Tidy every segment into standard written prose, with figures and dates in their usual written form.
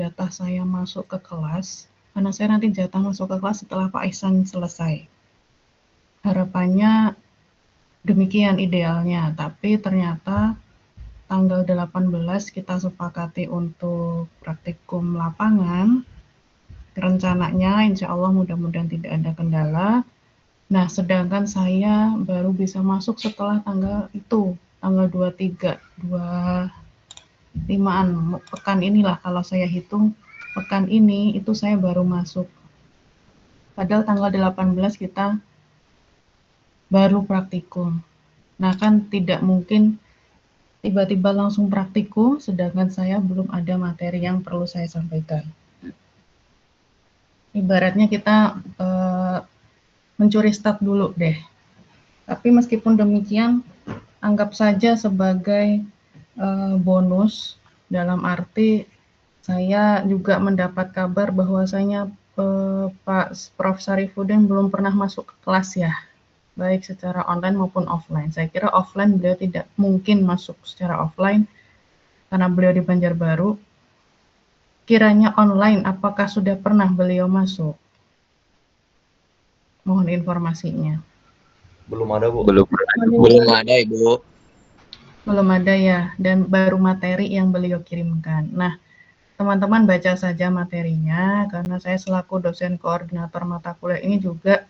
jatah saya masuk ke kelas, karena saya nanti jatah masuk ke kelas setelah Pak Ihsan selesai. Harapannya demikian idealnya, tapi ternyata tanggal 18 kita sepakati untuk praktikum lapangan. Rencananya insya Allah mudah-mudahan tidak ada kendala. Nah, sedangkan saya baru bisa masuk setelah tanggal itu, tanggal 23, 25-an, pekan inilah kalau saya hitung, pekan ini itu saya baru masuk. Padahal tanggal 18 kita baru praktikum. Nah, kan tidak mungkin tiba-tiba langsung praktikum, sedangkan saya belum ada materi yang perlu saya sampaikan. Ibaratnya kita mencuri start dulu deh. Tapi meskipun demikian, anggap saja sebagai bonus, dalam arti saya juga mendapat kabar bahwasanya Pak Prof. Sarifuddin belum pernah masuk ke kelas ya, baik secara online maupun offline. Saya kira offline beliau tidak mungkin masuk secara offline karena beliau di Banjarbaru. Kiranya online, apakah sudah pernah beliau masuk? Mohon informasinya. Belum ada, Bu. Belum ada, Ibu. Belum ada ya, dan baru materi yang beliau kirimkan. Nah, teman-teman baca saja materinya, karena saya selaku dosen koordinator mata kuliah ini juga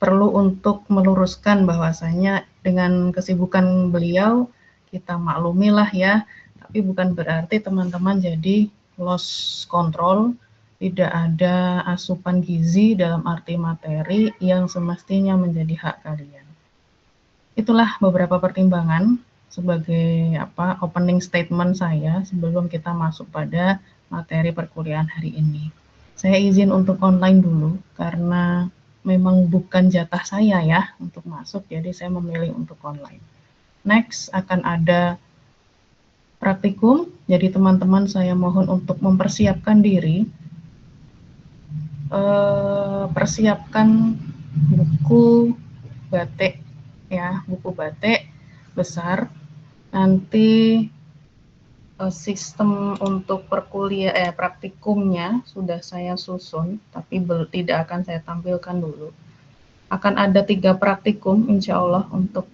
perlu untuk meluruskan bahwasanya dengan kesibukan beliau, kita maklumilah ya, tapi bukan berarti teman-teman jadi lost control, tidak ada asupan gizi dalam arti materi yang semestinya menjadi hak kalian. Itulah beberapa pertimbangan sebagai opening statement saya sebelum kita masuk pada materi perkuliahan hari ini. Saya izin untuk online dulu karena memang bukan jatah saya ya untuk masuk, jadi saya memilih untuk online. Next akan ada praktikum, jadi teman-teman saya mohon untuk mempersiapkan diri, persiapkan buku batik ya, buku batik besar. Nanti sistem untuk praktikumnya sudah saya susun, tapi tidak akan saya tampilkan dulu. Akan ada 3 praktikum insya Allah untuk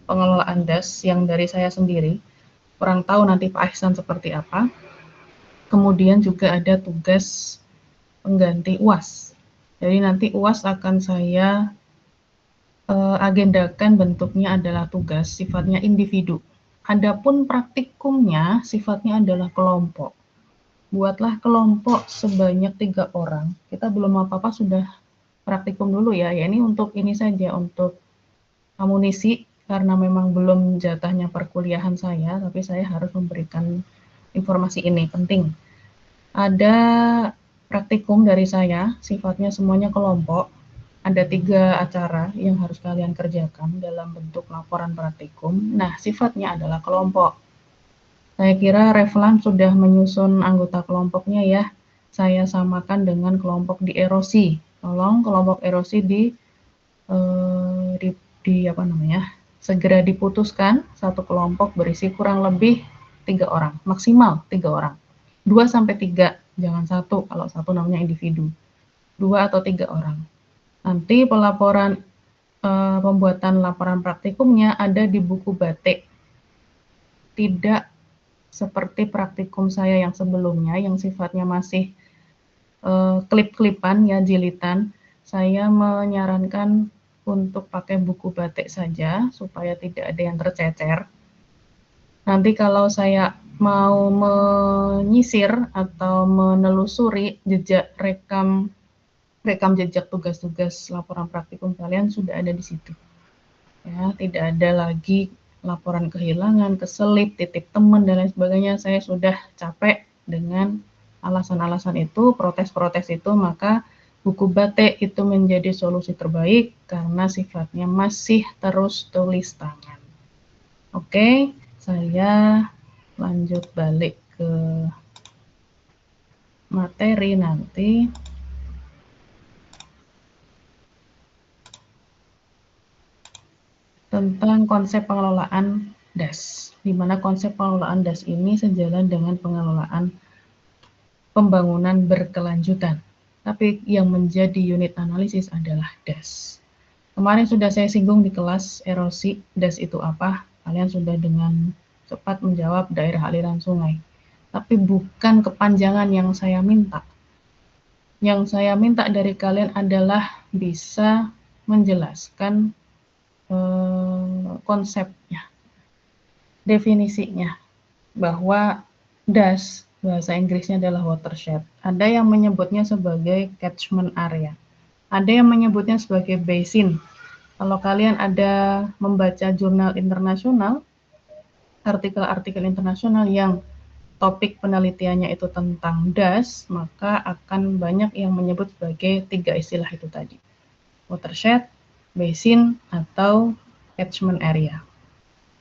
pengelolaan DAS yang dari saya sendiri. Kurang tahu nanti Pak Ihsan seperti apa. Kemudian juga ada tugas pengganti UAS. Jadi nanti UAS akan saya agendakan bentuknya adalah tugas, sifatnya individu. Adapun praktikumnya sifatnya adalah kelompok. Buatlah kelompok sebanyak 3 orang. Kita belum apa-apa sudah praktikum dulu ya. Ya ini untuk ini saja, untuk amunisi, karena memang belum jatahnya perkuliahan saya, tapi saya harus memberikan informasi ini, penting. Ada praktikum dari saya, sifatnya semuanya kelompok. Ada 3 acara yang harus kalian kerjakan dalam bentuk laporan praktikum. Nah, sifatnya adalah kelompok. Saya kira Reflan sudah menyusun anggota kelompoknya ya. Saya samakan dengan kelompok di erosi. Tolong kelompok erosi segera diputuskan, satu kelompok berisi kurang lebih 3 orang, maksimal 3 orang. 2 sampai 3, jangan 1, kalau 1 namanya individu. 2 atau 3 orang. Nanti pembuatan laporan praktikumnya ada di buku batik. Tidak seperti praktikum saya yang sebelumnya, yang sifatnya masih klip-klipan ya, jilitan. Saya menyarankan untuk pakai buku batik saja, supaya tidak ada yang tercecer. Nanti kalau saya mau menyisir atau menelusuri rekam jejak tugas-tugas laporan praktikum kalian sudah ada di situ. Ya, tidak ada lagi laporan kehilangan, keselip, titip teman dan lain sebagainya. Saya sudah capek dengan alasan-alasan itu, protes-protes itu, maka buku batik itu menjadi solusi terbaik karena sifatnya masih terus tulis tangan. Oke, saya lanjut balik ke materi nanti. Tentang konsep pengelolaan DAS, di mana konsep pengelolaan DAS ini sejalan dengan pengelolaan pembangunan berkelanjutan. Tapi yang menjadi unit analisis adalah DAS. Kemarin sudah saya singgung di kelas erosi, DAS itu apa? Kalian sudah dengan cepat menjawab daerah aliran sungai. Tapi bukan kepanjangan yang saya minta. Yang saya minta dari kalian adalah bisa menjelaskan konsepnya, definisinya, bahwa DAS, bahasa Inggrisnya adalah watershed. Ada yang menyebutnya sebagai catchment area. Ada yang menyebutnya sebagai basin. Kalau kalian ada membaca jurnal internasional, artikel-artikel internasional yang topik penelitiannya itu tentang DAS, maka akan banyak yang menyebut sebagai 3 istilah itu tadi. Watershed, basin, atau catchment area.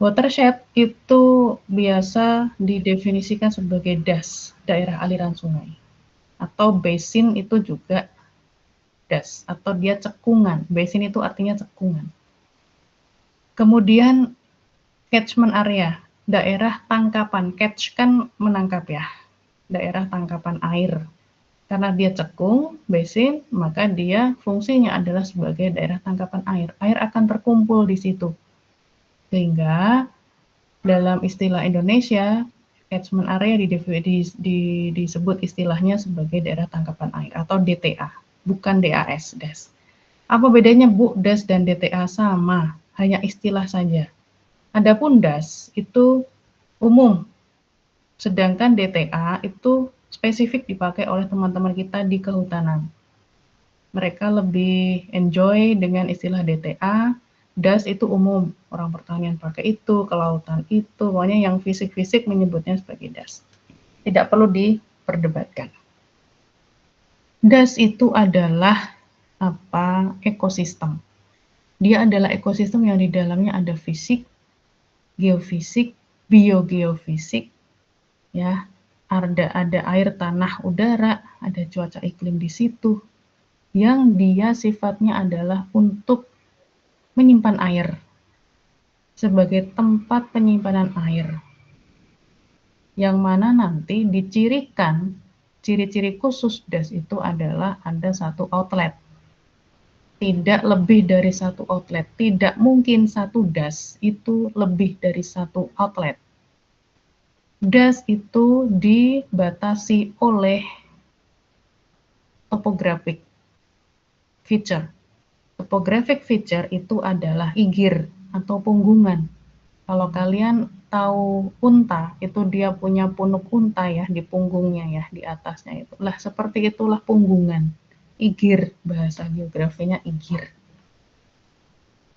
Watershed itu biasa didefinisikan sebagai DAS, daerah aliran sungai. Atau basin itu juga DAS, atau dia cekungan. Basin itu artinya cekungan. Kemudian catchment area, daerah tangkapan. Catch kan menangkap ya, daerah tangkapan air. Karena dia cekung, basin, maka dia fungsinya adalah sebagai daerah tangkapan air. Air akan terkumpul di situ. Sehingga dalam istilah Indonesia, catchment area disebut istilahnya sebagai daerah tangkapan air atau DTA, bukan DAS, DAS. Apa bedanya Bu? DAS dan DTA sama, hanya istilah saja. Adapun DAS itu umum, sedangkan DTA itu spesifik dipakai oleh teman-teman kita di kehutanan. Mereka lebih enjoy dengan istilah DTA. DAS itu umum, orang pertanian pakai itu, kelautan itu, pokoknya yang fisik-fisik menyebutnya sebagai DAS. Tidak perlu diperdebatkan. DAS itu adalah ekosistem. Dia adalah ekosistem yang di dalamnya ada fisik, geofisik, biogeofisik, ya, ada air, tanah, udara, ada cuaca iklim di situ, yang dia sifatnya adalah untuk menyimpan air, sebagai tempat penyimpanan air, yang mana nanti dicirikan, ciri-ciri khusus DAS itu adalah ada satu outlet. Tidak lebih dari satu outlet. Tidak mungkin satu DAS itu lebih dari satu outlet. DAS itu dibatasi oleh topographic feature. Topographic feature itu adalah igir atau punggungan. Kalau kalian tahu unta, itu dia punya punuk unta ya di punggungnya ya, di atasnya itu. Lah seperti itulah punggungan. Igir, bahasa geografinya igir.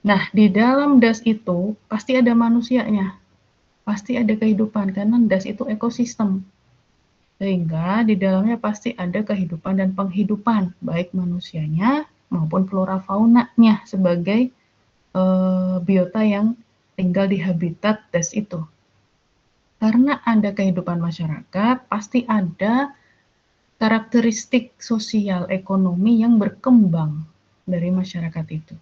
Nah, di dalam DAS itu pasti ada manusianya. Pasti ada kehidupan karena DAS itu ekosistem. Sehingga di dalamnya pasti ada kehidupan dan penghidupan, baik manusianya maupun flora faunanya sebagai biota yang tinggal di habitat DAS itu. Karena ada kehidupan masyarakat, pasti ada karakteristik sosial ekonomi yang berkembang dari masyarakat itu.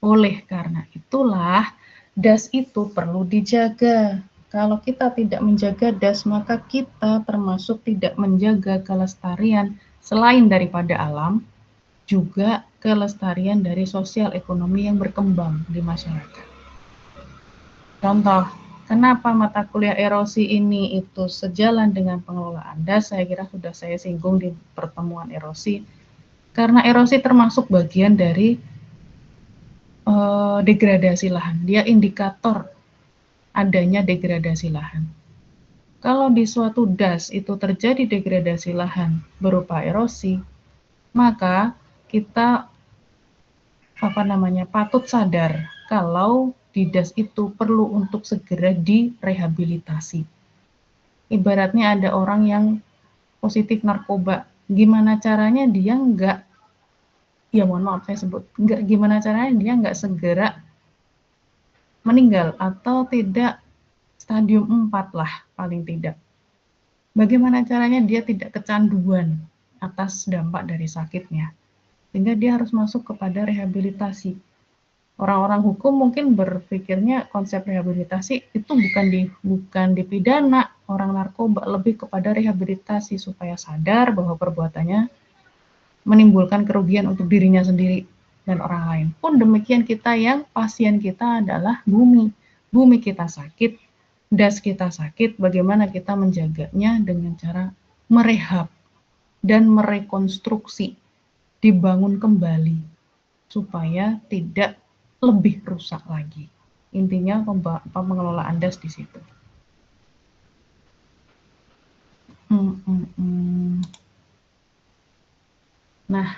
Oleh karena itulah, DAS itu perlu dijaga. Kalau kita tidak menjaga DAS, maka kita termasuk tidak menjaga kelestarian selain daripada alam, juga kelestarian dari sosial ekonomi yang berkembang di masyarakat. Contoh, kenapa mata kuliah erosi ini itu sejalan dengan pengelolaan DAS? Saya kira sudah saya singgung di pertemuan erosi. Karena erosi termasuk bagian dari degradasi lahan. Dia indikator adanya degradasi lahan. Kalau di suatu DAS itu terjadi degradasi lahan berupa erosi, maka kita patut sadar kalau di DAS itu perlu untuk segera direhabilitasi. Ibaratnya ada orang yang positif narkoba, gimana caranya dia gimana caranya dia nggak segera meninggal atau tidak stadium 4 lah paling tidak. Bagaimana caranya dia tidak kecanduan atas dampak dari sakitnya, sehingga dia harus masuk kepada rehabilitasi. Orang-orang hukum mungkin berpikirnya konsep rehabilitasi itu bukan di pidana orang narkoba, lebih kepada rehabilitasi supaya sadar bahwa perbuatannya menimbulkan kerugian untuk dirinya sendiri dan orang lain. Pun demikian kita yang pasien kita adalah bumi. Bumi kita sakit, das kita sakit, bagaimana kita menjaganya dengan cara merehab dan merekonstruksi, dibangun kembali supaya tidak lebih rusak lagi. Intinya pengelolaan das di situ. Nah,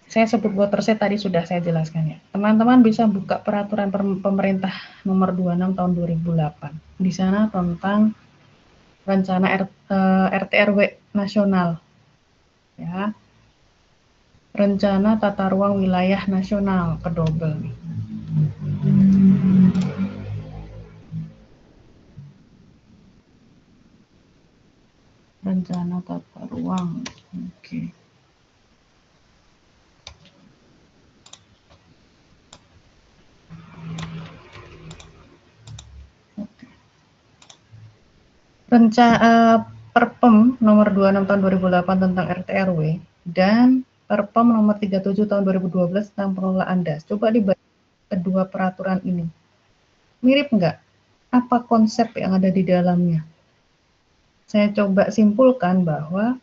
saya sebut watershed tadi sudah saya jelaskan ya. Teman-teman bisa buka peraturan pemerintah nomor 26 tahun 2008. Di sana tentang rencana RT/RW nasional. Ya. Rencana tata ruang wilayah nasional kedobel nih. Rencana tata ruang. Oke. Perpem nomor 26 tahun 2008 tentang RT/RW dan Perpem nomor 37 tahun 2012 tentang pengelolaan das. Coba dibaca kedua peraturan ini. Mirip nggak? Apa konsep yang ada di dalamnya? Saya coba simpulkan bahwa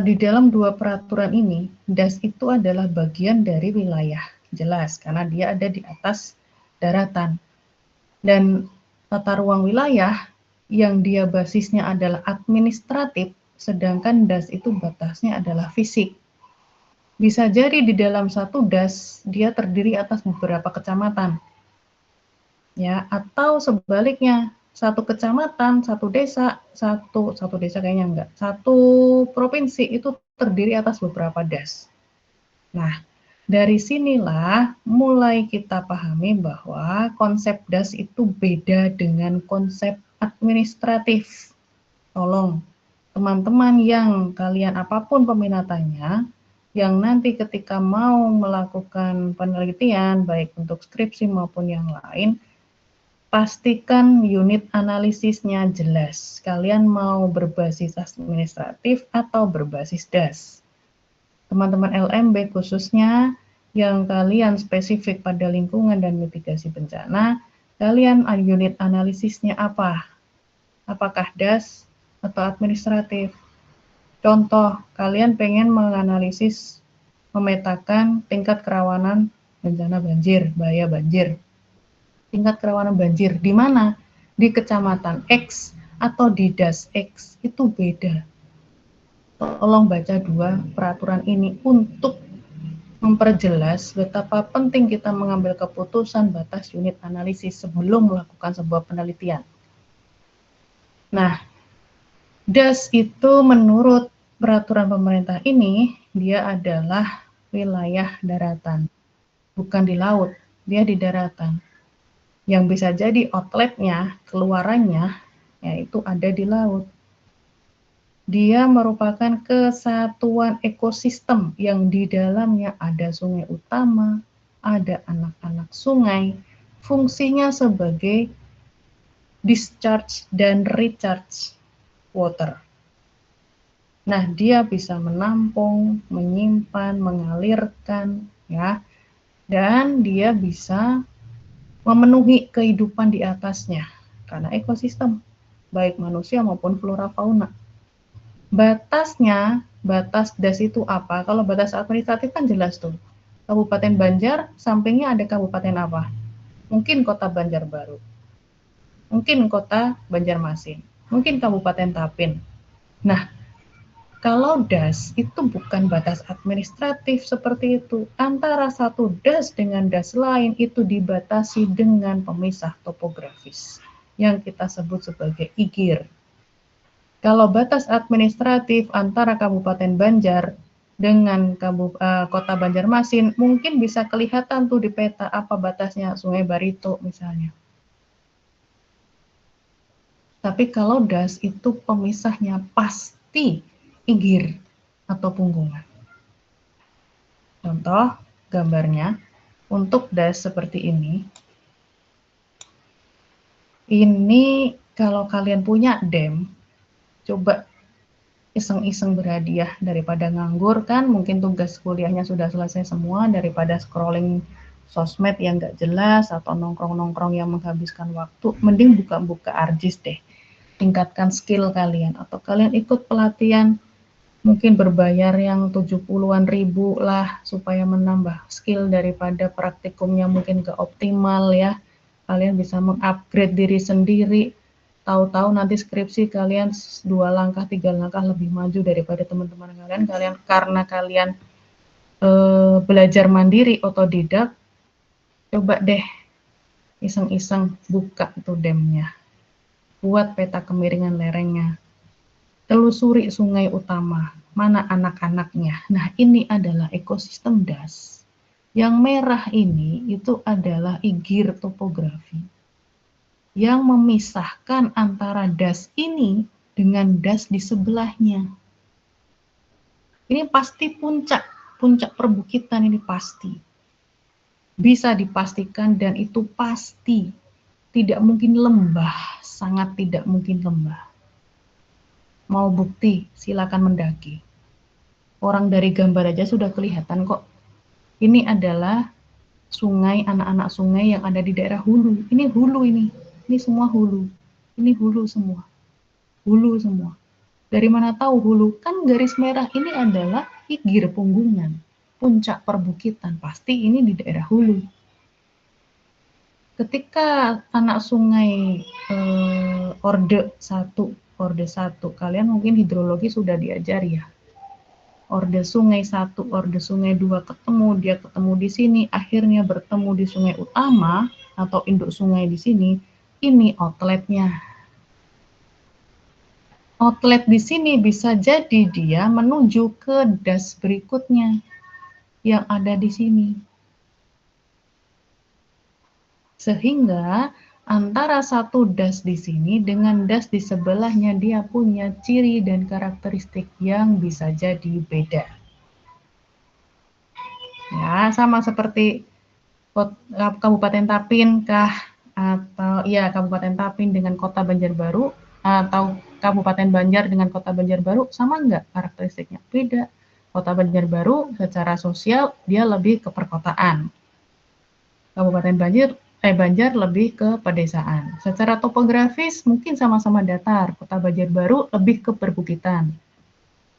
di dalam dua peraturan ini, das itu adalah bagian dari wilayah, jelas, karena dia ada di atas daratan. Dan tata ruang wilayah yang dia basisnya adalah administratif, sedangkan das itu batasnya adalah fisik. Bisa jadi di dalam satu das, dia terdiri atas beberapa kecamatan. Ya, atau sebaliknya, satu kecamatan, satu desa kayaknya enggak, satu provinsi itu terdiri atas beberapa das. Nah, dari sinilah mulai kita pahami bahwa konsep das itu beda dengan konsep administratif. Tolong, teman-teman yang kalian apapun peminatannya, yang nanti ketika mau melakukan penelitian, baik untuk skripsi maupun yang lain, pastikan unit analisisnya jelas. Kalian mau berbasis administratif atau berbasis das. Teman-teman LMB khususnya yang kalian spesifik pada lingkungan dan mitigasi bencana, kalian unit analisisnya apa? Apakah das atau administratif? Contoh, kalian pengen menganalisis, memetakan tingkat kerawanan bencana banjir, bahaya banjir. Tingkat kerawanan banjir di mana? Di kecamatan X atau di das X, itu beda. Tolong baca dua peraturan ini untuk memperjelas betapa penting kita mengambil keputusan batas unit analisis sebelum melakukan sebuah penelitian. Nah, das itu menurut peraturan pemerintah ini, dia adalah wilayah daratan, bukan di laut, dia di daratan. Yang bisa jadi outletnya, keluarannya, yaitu ada di laut. Dia merupakan kesatuan ekosistem yang di dalamnya ada sungai utama, ada anak-anak sungai, fungsinya sebagai discharge dan recharge water. Nah, dia bisa menampung, menyimpan, mengalirkan, ya, dan dia bisa memenuhi kehidupan di atasnya karena ekosistem, baik manusia maupun flora fauna. Batasnya, batas das itu apa? Kalau batas administratif kan jelas tuh. Kabupaten Banjar, sampingnya ada kabupaten apa? Mungkin kota Banjarbaru. Mungkin kota Banjarmasin. Mungkin Kabupaten Tapin. Nah, kalau das itu bukan batas administratif seperti itu. Antara satu das dengan das lain itu dibatasi dengan pemisah topografis yang kita sebut sebagai igir. Kalau batas administratif antara Kabupaten Banjar dengan Kota Banjarmasin, mungkin bisa kelihatan tuh di peta apa batasnya Sungai Barito misalnya. Tapi kalau das itu pemisahnya pasti igir atau punggungan. Contoh, gambarnya. Untuk das seperti ini kalau kalian punya DEM, coba iseng-iseng berhadiah daripada nganggur kan, mungkin tugas kuliahnya sudah selesai semua, daripada scrolling sosmed yang nggak jelas atau nongkrong-nongkrong yang menghabiskan waktu, mending buka-buka ARJIS deh. Tingkatkan skill kalian, atau kalian ikut pelatihan mungkin berbayar yang 70-an ribu lah supaya menambah skill daripada praktikumnya mungkin nggak optimal ya. Kalian bisa mengupgrade diri sendiri, tahu-tahu nanti skripsi kalian 2 langkah 3 langkah lebih maju daripada teman-teman kalian karena kalian belajar mandiri otodidak. Coba deh iseng-iseng buka tuh DEM-nya, buat peta kemiringan lerengnya, telusuri sungai utama, mana anak-anaknya. Nah, ini adalah ekosistem das. Yang merah ini itu adalah igir topografi yang memisahkan antara das ini dengan das di sebelahnya. Ini pasti puncak perbukitan, ini pasti. Bisa dipastikan dan itu pasti tidak mungkin lembah, sangat tidak mungkin lembah. Mau bukti, silakan mendaki. Orang dari gambar aja sudah kelihatan kok. Ini adalah sungai, anak-anak sungai yang ada di daerah hulu. Ini hulu ini semua hulu. Ini hulu semua. Hulu semua. Dari mana tahu hulu? Kan garis merah ini adalah igir punggungan, puncak perbukitan. Pasti ini di daerah hulu. Ketika anak sungai Orde 1, kalian mungkin hidrologi sudah diajari ya. Orde sungai 1, orde sungai 2 dia ketemu di sini, akhirnya bertemu di sungai utama atau induk sungai di sini. Ini outletnya. Outlet di sini bisa jadi dia menuju ke das berikutnya yang ada di sini. Sehingga antara satu das di sini dengan das di sebelahnya dia punya ciri dan karakteristik yang bisa jadi beda. Ya, sama seperti Kabupaten Tapin kah, atau ya Kabupaten Tapin dengan Kota Banjarbaru, atau Kabupaten Banjar dengan Kota Banjarbaru, sama nggak karakteristiknya? Beda. Kota Banjarbaru secara sosial dia lebih ke perkotaan. Kabupaten Banjar lebih ke pedesaan. Secara topografis mungkin sama-sama datar. Kota Banjarbaru lebih ke perbukitan.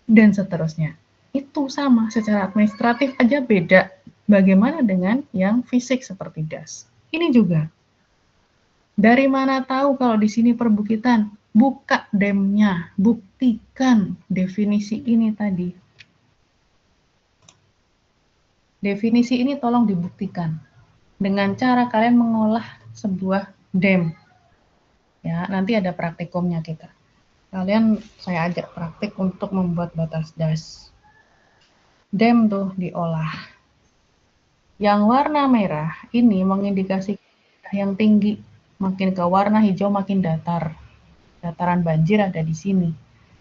Dan seterusnya. Itu sama, secara administratif aja beda. Bagaimana dengan yang fisik seperti das? Ini juga. Dari mana tahu kalau di sini perbukitan? Buka DEM-nya, buktikan definisi ini tadi. Definisi ini tolong dibuktikan dengan cara kalian mengolah sebuah DEM. Ya, nanti ada praktikumnya kita. Kalian saya ajak praktik untuk membuat batas das. DEM tuh diolah. Yang warna merah ini mengindikasi yang tinggi, makin ke warna hijau makin datar. Dataran banjir ada di sini.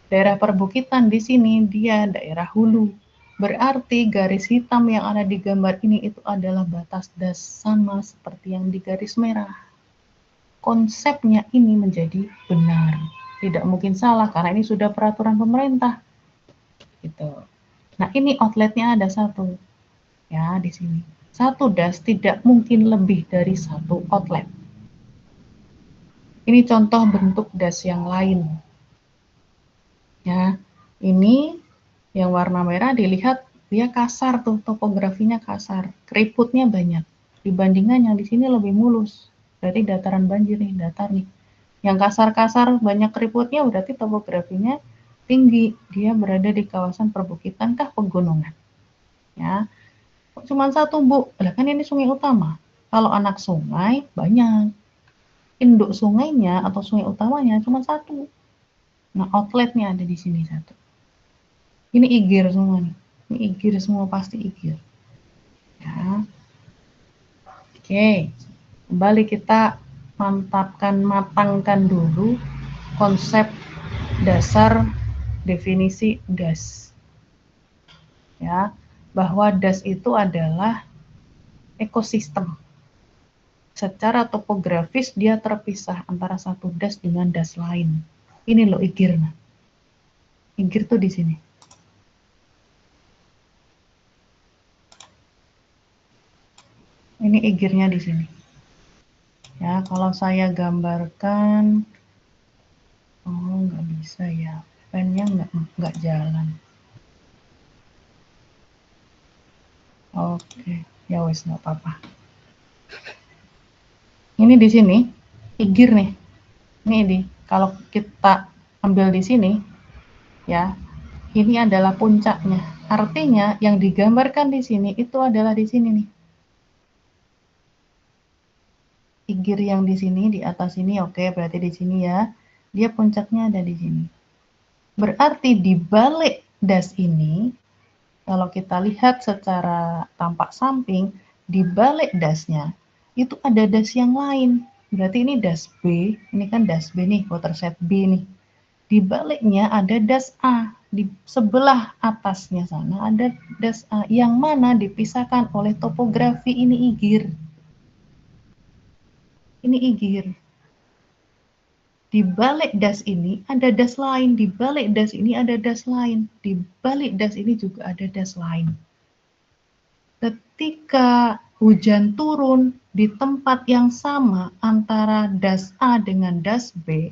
Daerah perbukitan di sini dia daerah hulu. Berarti garis hitam yang ada di gambar ini itu adalah batas das, sama seperti yang di garis merah. Konsepnya ini menjadi benar. Tidak mungkin salah karena ini sudah peraturan pemerintah. Gitu. Nah, ini outletnya ada satu. Ya, di sini. Satu das tidak mungkin lebih dari satu outlet. Ini contoh bentuk das yang lain. Ya, ini yang warna merah dilihat dia kasar tuh, topografinya kasar, keriputnya banyak. Dibandingkan yang di sini lebih mulus. Berarti dataran banjir nih, datar nih. Yang kasar-kasar banyak keriputnya berarti topografinya tinggi. Dia berada di kawasan perbukitan kah pegunungan. Ya. Cuma satu, Bu. Lah kan ini sungai utama. Kalau anak sungai banyak. Induk sungainya atau sungai utamanya cuma satu. Nah, outletnya ada di sini satu. Ini igir semua nih. Ini igir semua, pasti igir. Ya. Oke. Kembali kita matangkan dulu konsep dasar definisi das. Ya, bahwa das itu adalah ekosistem. Secara topografis dia terpisah antara satu das dengan das lain. Ini loh igir. Igir tuh di sini. Ini igirnya di sini. Ya, kalau saya gambarkan, oh nggak bisa ya, pennya nggak jalan. Oke, ya wes nggak apa-apa. Ini di sini, igir nih. Ini kalau kita ambil di sini, ya, ini adalah puncaknya. Artinya yang digambarkan di sini itu adalah di sini nih. Igir yang di sini, di atas ini, oke, berarti di sini ya. Dia puncaknya ada di sini. Berarti di balik das ini, kalau kita lihat secara tampak samping, di balik dasnya, itu ada das yang lain. Berarti ini das B, ini kan das B nih, watershed B nih. Di baliknya ada das A, di sebelah atasnya sana ada das A, yang mana dipisahkan oleh topografi ini igir. Ini igir. Di balik das ini ada das lain, di balik das ini ada das lain, di balik das ini juga ada das lain. Ketika hujan turun di tempat yang sama antara das A dengan das B,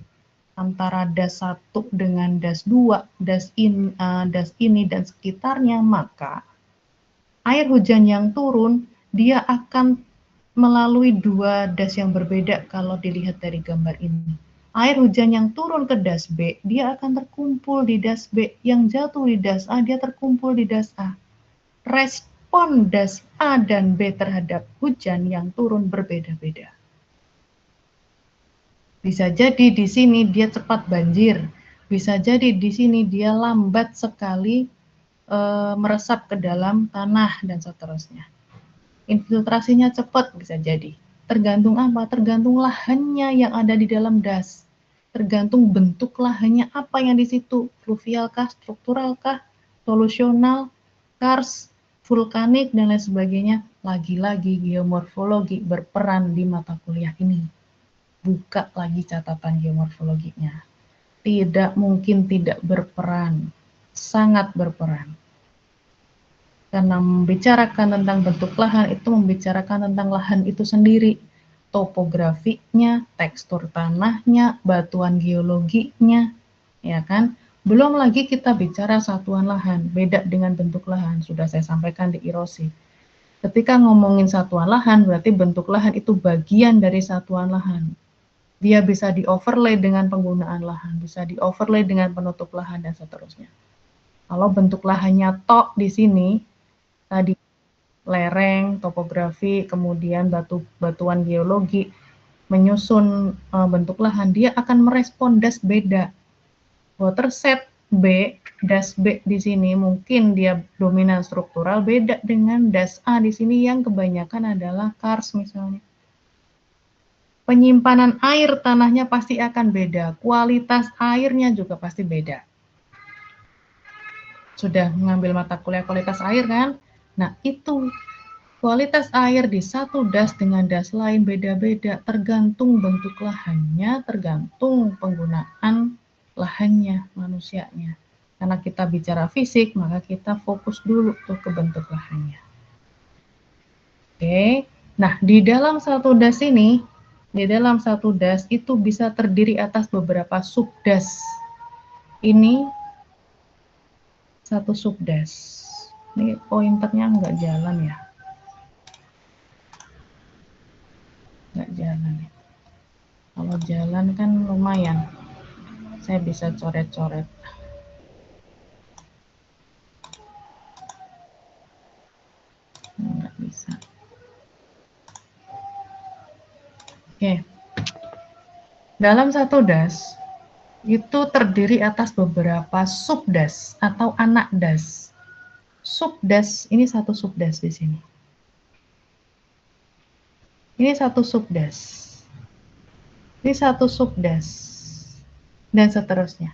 antara das 1 dengan das 2, das ini dan sekitarnya, maka air hujan yang turun dia akan melalui dua das yang berbeda kalau dilihat dari gambar ini. Air hujan yang turun ke das B, dia akan terkumpul di das B. Yang jatuh di das A, dia terkumpul di das A. Respon das A dan B terhadap hujan yang turun berbeda-beda. Bisa jadi di sini dia cepat banjir. Bisa jadi di sini dia lambat sekali meresap ke dalam tanah dan seterusnya. Infiltrasinya cepat bisa jadi. Tergantung apa? Tergantung lahannya yang ada di dalam das. Tergantung bentuk lahannya apa yang di situ. Fluvial kah, struktural kah, solusional, karst, vulkanik, dan lain sebagainya. Lagi-lagi geomorfologi berperan di mata kuliah ini. Buka lagi catatan geomorfologinya. Tidak mungkin tidak berperan. Sangat berperan. Karena membicarakan tentang bentuk lahan itu membicarakan tentang lahan itu sendiri, topografinya, tekstur tanahnya, batuan geologinya, ya kan? Belum lagi kita bicara satuan lahan, beda dengan bentuk lahan, sudah saya sampaikan di erosi. Ketika ngomongin satuan lahan, berarti bentuk lahan itu bagian dari satuan lahan. Dia bisa di-overlay dengan penggunaan lahan, bisa di-overlay dengan penutup lahan, dan seterusnya. Kalau bentuk lahannya tok di sini, tadi lereng, topografi, kemudian batuan geologi, menyusun bentuk lahan, dia akan merespon das beda. Watershed B, das B di sini mungkin dia dominan struktural, beda dengan das A di sini yang kebanyakan adalah karst misalnya. Penyimpanan air tanahnya pasti akan beda, kualitas airnya juga pasti beda. Sudah mengambil mata kuliah kualitas air kan? Nah, itu kualitas air di satu das dengan das lain beda-beda, tergantung bentuk lahannya, tergantung penggunaan lahannya, manusianya. Karena kita bicara fisik, maka kita fokus dulu tuh ke bentuk lahannya. Oke, nah di dalam satu das ini, di dalam satu das itu bisa terdiri atas beberapa subdas. Ini satu subdas. Ini pointernya nggak jalan ya. Nggak jalan ya. Kalau jalan kan lumayan. Saya bisa coret-coret. Nggak bisa. Oke. Dalam satu das, itu terdiri atas beberapa subdas atau anak das. Subdas, ini satu subdas di sini. Ini satu subdas. Ini satu subdas. Dan seterusnya.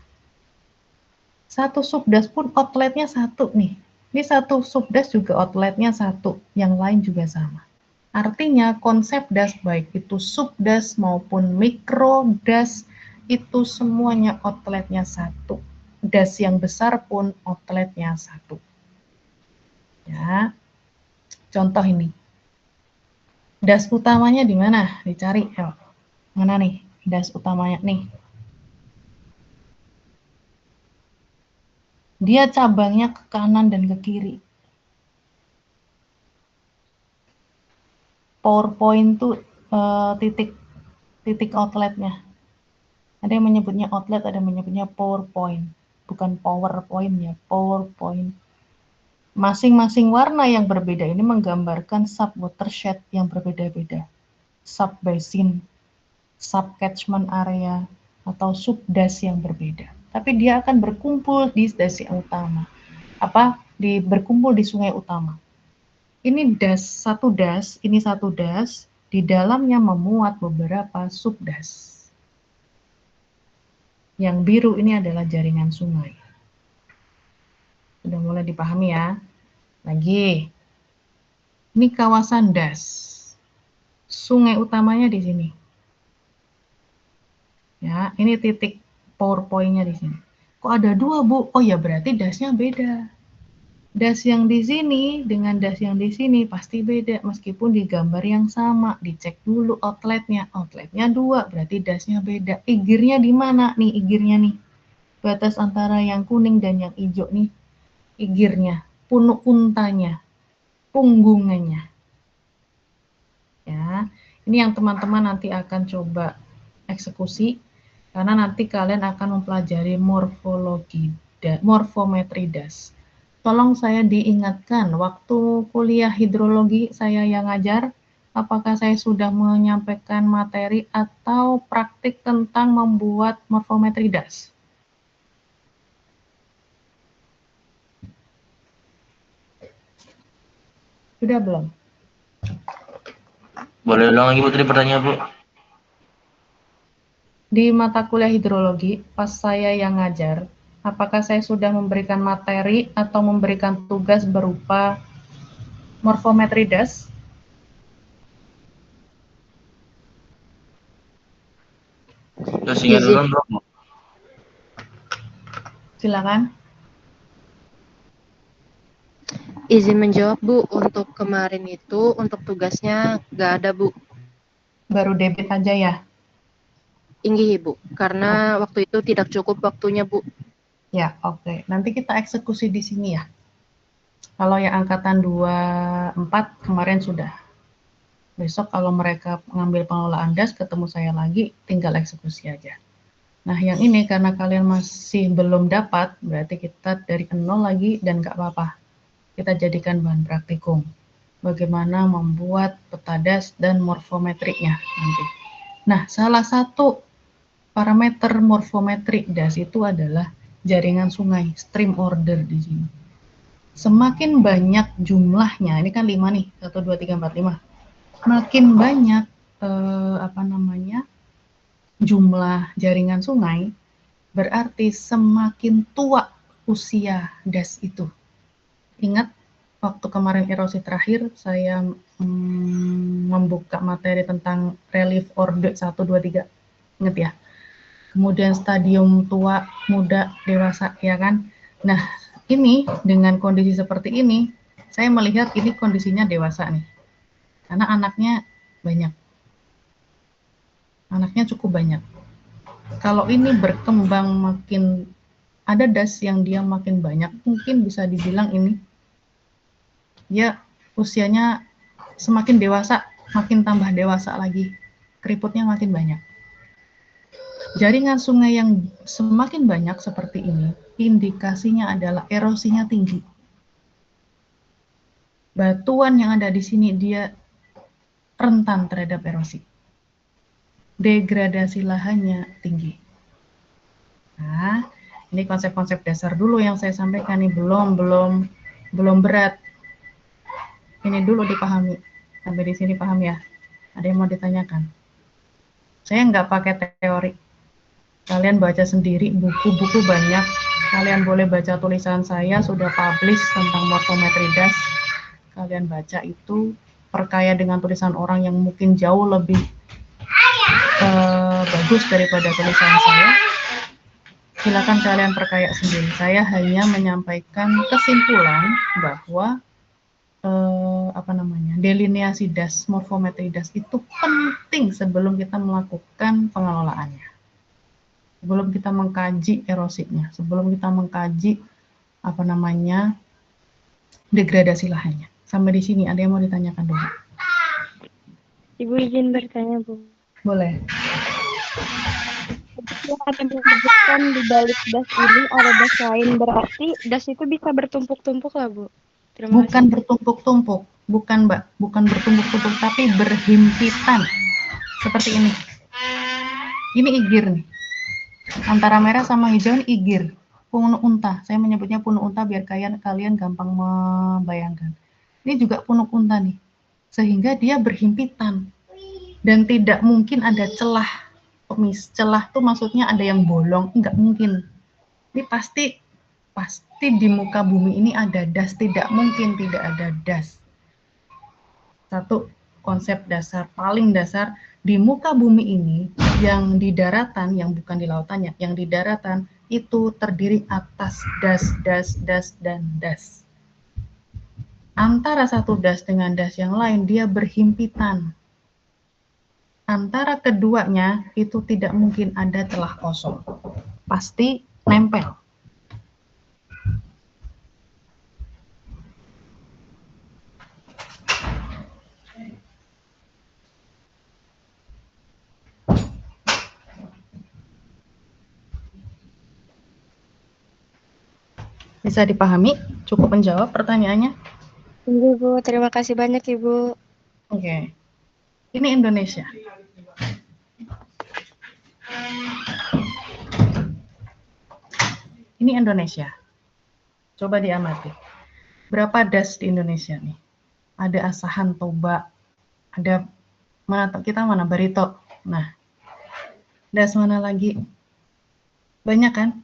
Satu subdas pun outletnya satu nih. Ini satu subdas juga outletnya satu. Yang lain juga sama. Artinya konsep das baik itu subdas maupun mikrodas itu semuanya outletnya satu. Das yang besar pun outletnya satu. Ya, contoh ini. Das utamanya di mana? Dicari. Yuk. Mana nih das utamanya nih? Dia cabangnya ke kanan dan ke kiri. PowerPoint tuh titik outletnya. Ada yang menyebutnya outlet, ada yang menyebutnya PowerPoint. Bukan PowerPoint ya, PowerPoint. Masing-masing warna yang berbeda ini menggambarkan sub-watershed yang berbeda-beda. Sub-basin, sub-catchment area, atau subdas yang berbeda. Tapi dia akan berkumpul di das yang utama. Berkumpul di sungai utama. Ini satu das, di dalamnya memuat beberapa subdas. Yang biru ini adalah jaringan sungai. Sudah mulai dipahami ya. Lagi, ini kawasan das. Sungai utamanya di sini. Ya, ini titik PowerPoint-nya di sini. Kok ada dua, Bu? Oh ya, berarti dasnya beda. Das yang di sini dengan das yang di sini pasti beda, meskipun di gambar yang sama. Dicek dulu outletnya. Outletnya dua, berarti dasnya beda. Igirnya di mana nih igirnya nih? Batas antara yang kuning dan yang hijau nih. Igirnya, punuk untanya, punggungannya. Ya, ini yang teman-teman nanti akan coba eksekusi, karena nanti kalian akan mempelajari morfometri das. Tolong saya diingatkan, waktu kuliah hidrologi saya yang ngajar, apakah saya sudah menyampaikan materi atau praktik tentang membuat morfometri das? Sudah belum? Boleh ulang lagi Bu tadi pertanyaan Bu? Di mata kuliah hidrologi, pas saya yang ngajar, apakah saya sudah memberikan materi atau memberikan tugas berupa morfometri das? Terus ingat ulang belum Bu? Silakan. Izin menjawab Bu, untuk kemarin itu untuk tugasnya nggak ada Bu. Baru debit aja ya? Tinggi Bu, karena waktu itu tidak cukup waktunya Bu. Ya, oke. Nanti kita eksekusi di sini ya. Kalau yang angkatan 24 kemarin sudah. Besok kalau mereka mengambil pengelolaan das, ketemu saya lagi, tinggal eksekusi aja. Nah, yang ini karena kalian masih belum dapat, berarti kita dari nol lagi dan nggak apa-apa. Kita jadikan bahan praktikum. Bagaimana membuat peta das dan morfometriknya nanti. Nah, salah satu parameter morfometrik das itu adalah jaringan sungai, stream order di sini. Semakin banyak jumlahnya, ini kan 5 nih, 1, 2, 3, 4, 5. Makin banyak jumlah jaringan sungai, berarti semakin tua usia das itu. Ingat, waktu kemarin erosi terakhir, saya membuka materi tentang relief order 1, 2, 3. Ingat ya? Kemudian stadium tua, muda, dewasa, ya kan? Nah, ini dengan kondisi seperti ini, saya melihat ini kondisinya dewasa nih. Karena anaknya banyak. Anaknya cukup banyak. Kalau ini berkembang makin, ada das yang dia makin banyak, mungkin bisa dibilang ini, dia usianya semakin dewasa, makin tambah dewasa lagi. Keriputnya makin banyak. Jaringan sungai yang semakin banyak seperti ini, indikasinya adalah erosinya tinggi. Batuan yang ada di sini dia rentan terhadap erosi. Degradasi lahannya tinggi. Nah, ini konsep-konsep dasar dulu yang saya sampaikan nih, belum berat. Ini dulu dipahami. Sampai di sini paham ya? Ada yang mau ditanyakan? Saya nggak pakai teori. Kalian baca sendiri, buku-buku banyak. Kalian boleh baca tulisan saya, sudah publish tentang morfometri das. Kalian baca itu, perkaya dengan tulisan orang yang mungkin jauh lebih bagus daripada tulisan saya, silakan kalian perkaya sendiri. Saya hanya menyampaikan kesimpulan bahwa delineasi das, morfometri das itu penting sebelum kita melakukan pengelolaannya, sebelum kita mengkaji erosinya, sebelum kita mengkaji degradasi lahannya. Sampai di sini ada yang mau ditanyakan dulu? Ibu izin bertanya, Bu. Boleh. Yang ada menyebutkan di balik das ini ada das lain, berarti das itu bisa bertumpuk-tumpuk lah, Bu. Bukan bertumpuk-tumpuk, bukan Mbak, bukan bertumpuk-tumpuk, tapi berhimpitan. Seperti ini. Ini igir nih. Antara merah sama hijau ini igir. Punuk unta. Saya menyebutnya punuk unta biar kalian gampang membayangkan. Ini juga punuk unta nih. Sehingga dia berhimpitan. Dan tidak mungkin ada celah. Celah tuh maksudnya ada yang bolong, enggak mungkin. Ini pasti di muka bumi ini ada das, tidak mungkin tidak ada das. Satu konsep dasar, paling dasar, di muka bumi ini, yang di daratan, yang bukan di lautannya, yang di daratan, itu terdiri atas das, dan das. Antara satu das dengan das yang lain, dia berhimpitan. Antara keduanya, itu tidak mungkin ada celah kosong. Pasti nempel. Bisa dipahami? Cukup menjawab pertanyaannya? Ibu, terima kasih banyak, Ibu. Oke. Ini Indonesia. Ini Indonesia. Coba diamati. Berapa das di Indonesia nih? Ada Asahan, Toba, ada mana Barito. Nah, das mana lagi? Banyak kan?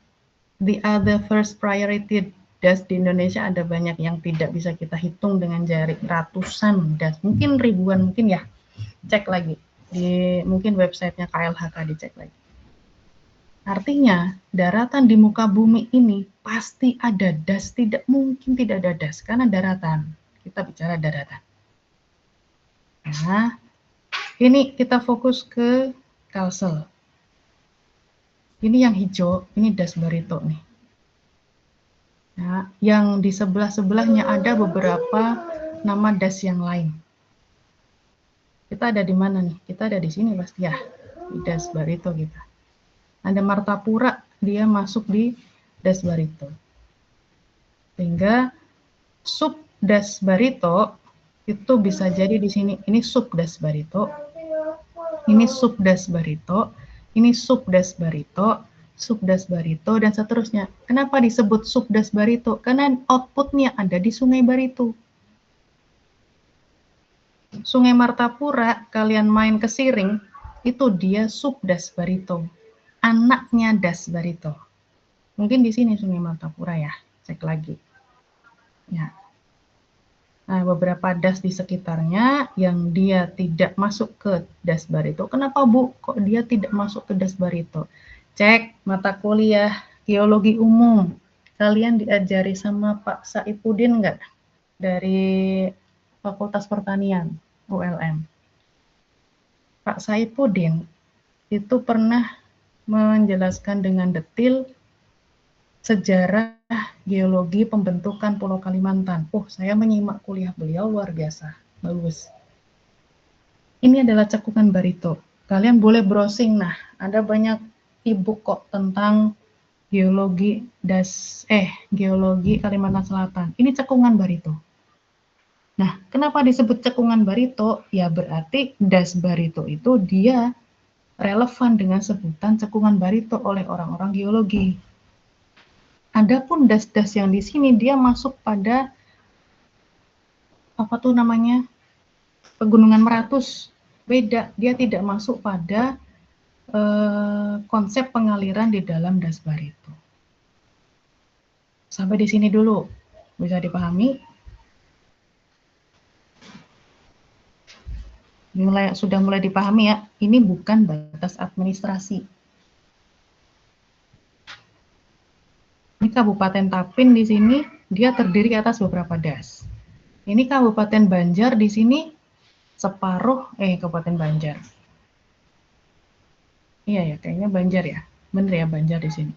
The other first priority das di Indonesia ada banyak yang tidak bisa kita hitung dengan jari, ratusan das, mungkin ribuan, mungkin ya. Cek lagi di mungkin websitenya KLHK, dicek lagi. Artinya daratan di muka bumi ini pasti ada das, tidak mungkin tidak ada das karena daratan. Kita bicara daratan. Nah, ini kita fokus ke Kalsel. Ini yang hijau, ini das Barito nih. Nah, yang di sebelah-sebelahnya ada beberapa nama das yang lain. Kita ada di mana nih? Kita ada di sini pasti ya, di das Barito kita. Ada Martapura, dia masuk di das Barito. Sehingga sub das Barito itu bisa jadi di sini. Ini sub das Barito, ini sub das Barito, ini sub das Barito, sub das Barito, dan seterusnya. Kenapa disebut sub das Barito? Karena outputnya ada di Sungai Barito. Sungai Martapura, kalian main ke Siring, itu dia sub das Barito, anaknya das Barito. Mungkin di sini Sungai Martapura ya, cek lagi. Ya. Nah, beberapa das di sekitarnya yang dia tidak masuk ke das Barito. Kenapa Bu? Kok dia tidak masuk ke das Barito? Cek mata kuliah geologi umum. Kalian diajari sama Pak Saipudin nggak? Dari Fakultas Pertanian, ULM. Pak Saipudin itu pernah menjelaskan dengan detail sejarah geologi pembentukan Pulau Kalimantan. Saya menyimak kuliah beliau luar biasa, bagus. Ini adalah cekungan Barito. Kalian boleh browsing. Nah, ada banyak e-book kok tentang geologi geologi Kalimantan Selatan. Ini cekungan Barito. Nah, kenapa disebut cekungan Barito? Ya berarti das Barito itu dia relevan dengan sebutan cekungan Barito oleh orang-orang geologi. Adapun das-das yang di sini dia masuk pada Pegunungan Meratus. Beda, dia tidak masuk pada konsep pengaliran di dalam das Barito. Sampai di sini dulu, bisa dipahami? sudah mulai dipahami ya, ini bukan batas administrasi. Ini Kabupaten Tapin di sini, dia terdiri atas beberapa das. Ini Kabupaten Banjar di sini, Kabupaten Banjar. Iya ya, kayaknya Banjar ya. Bener ya, Banjar di sini.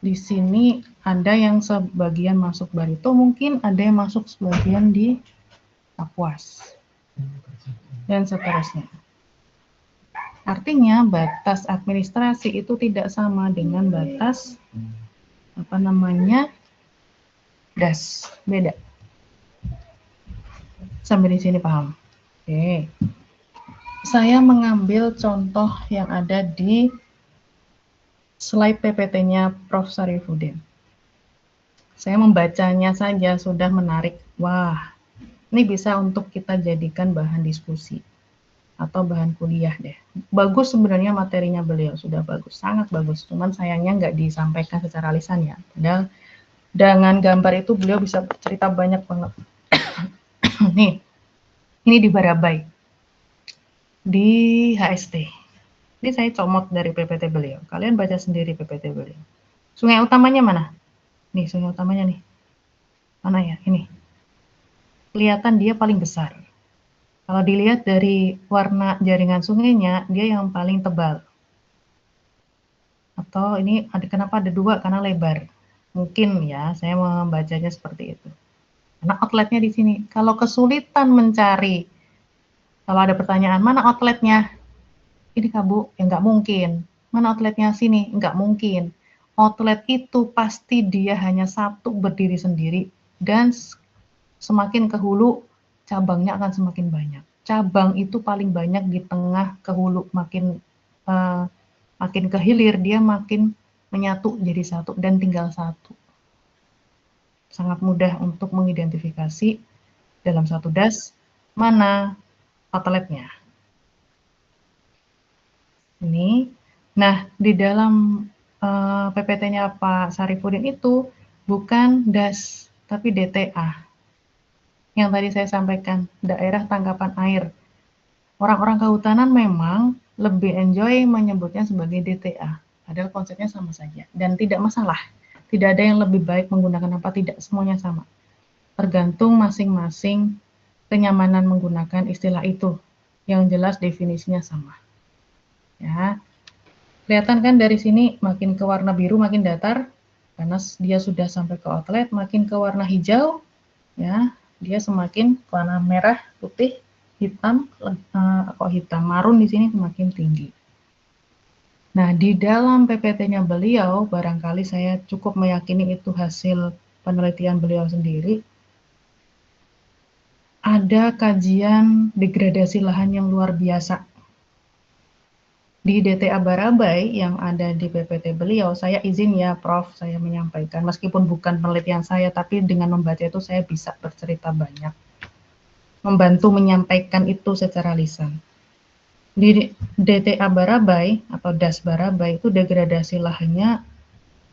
Di sini ada yang sebagian masuk Barito, mungkin ada yang masuk sebagian di Kapuas, dan seterusnya. Artinya batas administrasi itu tidak sama dengan batas das, beda. Sampai di sini paham? Oke. Saya mengambil contoh yang ada di slide PPT-nya Prof. Sarifudin. Saya membacanya saja sudah menarik. Wah, ini bisa untuk kita jadikan bahan diskusi atau bahan kuliah deh. Bagus sebenarnya materinya beliau, sudah bagus, sangat bagus. Cuman sayangnya nggak disampaikan secara lisan ya. Padahal dengan gambar itu beliau bisa cerita banyak banget. Nih, ini di Barabai, di HST. Ini saya comot dari PPT beliau. Kalian baca sendiri PPT beliau. Sungai utamanya mana? Nih, sungai utamanya nih. Mana ya? Ini. Kelihatan dia paling besar. Kalau dilihat dari warna jaringan sungainya, dia yang paling tebal. Atau ini kenapa ada dua? Karena lebar. Mungkin ya, saya membacanya seperti itu. Karena outletnya di sini. Kalau kesulitan mencari, kalau ada pertanyaan, mana outletnya? Ini Kabu, ya nggak mungkin. Mana outletnya? Sini, nggak mungkin. Outlet itu pasti dia hanya satu berdiri sendiri, dan semakin ke hulu, cabangnya akan semakin banyak. Cabang itu paling banyak di tengah ke hulu, makin ke hilir dia makin menyatu jadi satu dan tinggal satu. Sangat mudah untuk mengidentifikasi dalam satu das mana outletnya. Ini, nah di dalam PPT-nya Pak Sarifudin itu bukan das tapi DTA. Yang tadi saya sampaikan, daerah tangkapan air. Orang-orang kehutanan memang lebih enjoy menyebutnya sebagai DTA, padahal konsepnya sama saja, dan tidak masalah. Tidak ada yang lebih baik menggunakan apa, tidak, semuanya sama. Tergantung masing-masing kenyamanan menggunakan istilah itu, yang jelas definisinya sama. Ya, kelihatan kan dari sini, makin ke warna biru makin datar, karena dia sudah sampai ke outlet, makin ke warna hijau, ya, dia semakin warna merah, putih, hitam, marun di sini semakin tinggi. Nah, di dalam PPT-nya beliau, barangkali saya cukup meyakini itu hasil penelitian beliau sendiri, ada kajian degradasi lahan yang luar biasa. Di DTA Barabai yang ada di PPT beliau, saya izin ya Prof, saya menyampaikan, meskipun bukan penelitian saya, tapi dengan membaca itu saya bisa bercerita banyak, membantu menyampaikan itu secara lisan. Di DTA Barabai atau DAS Barabai itu degradasi lahannya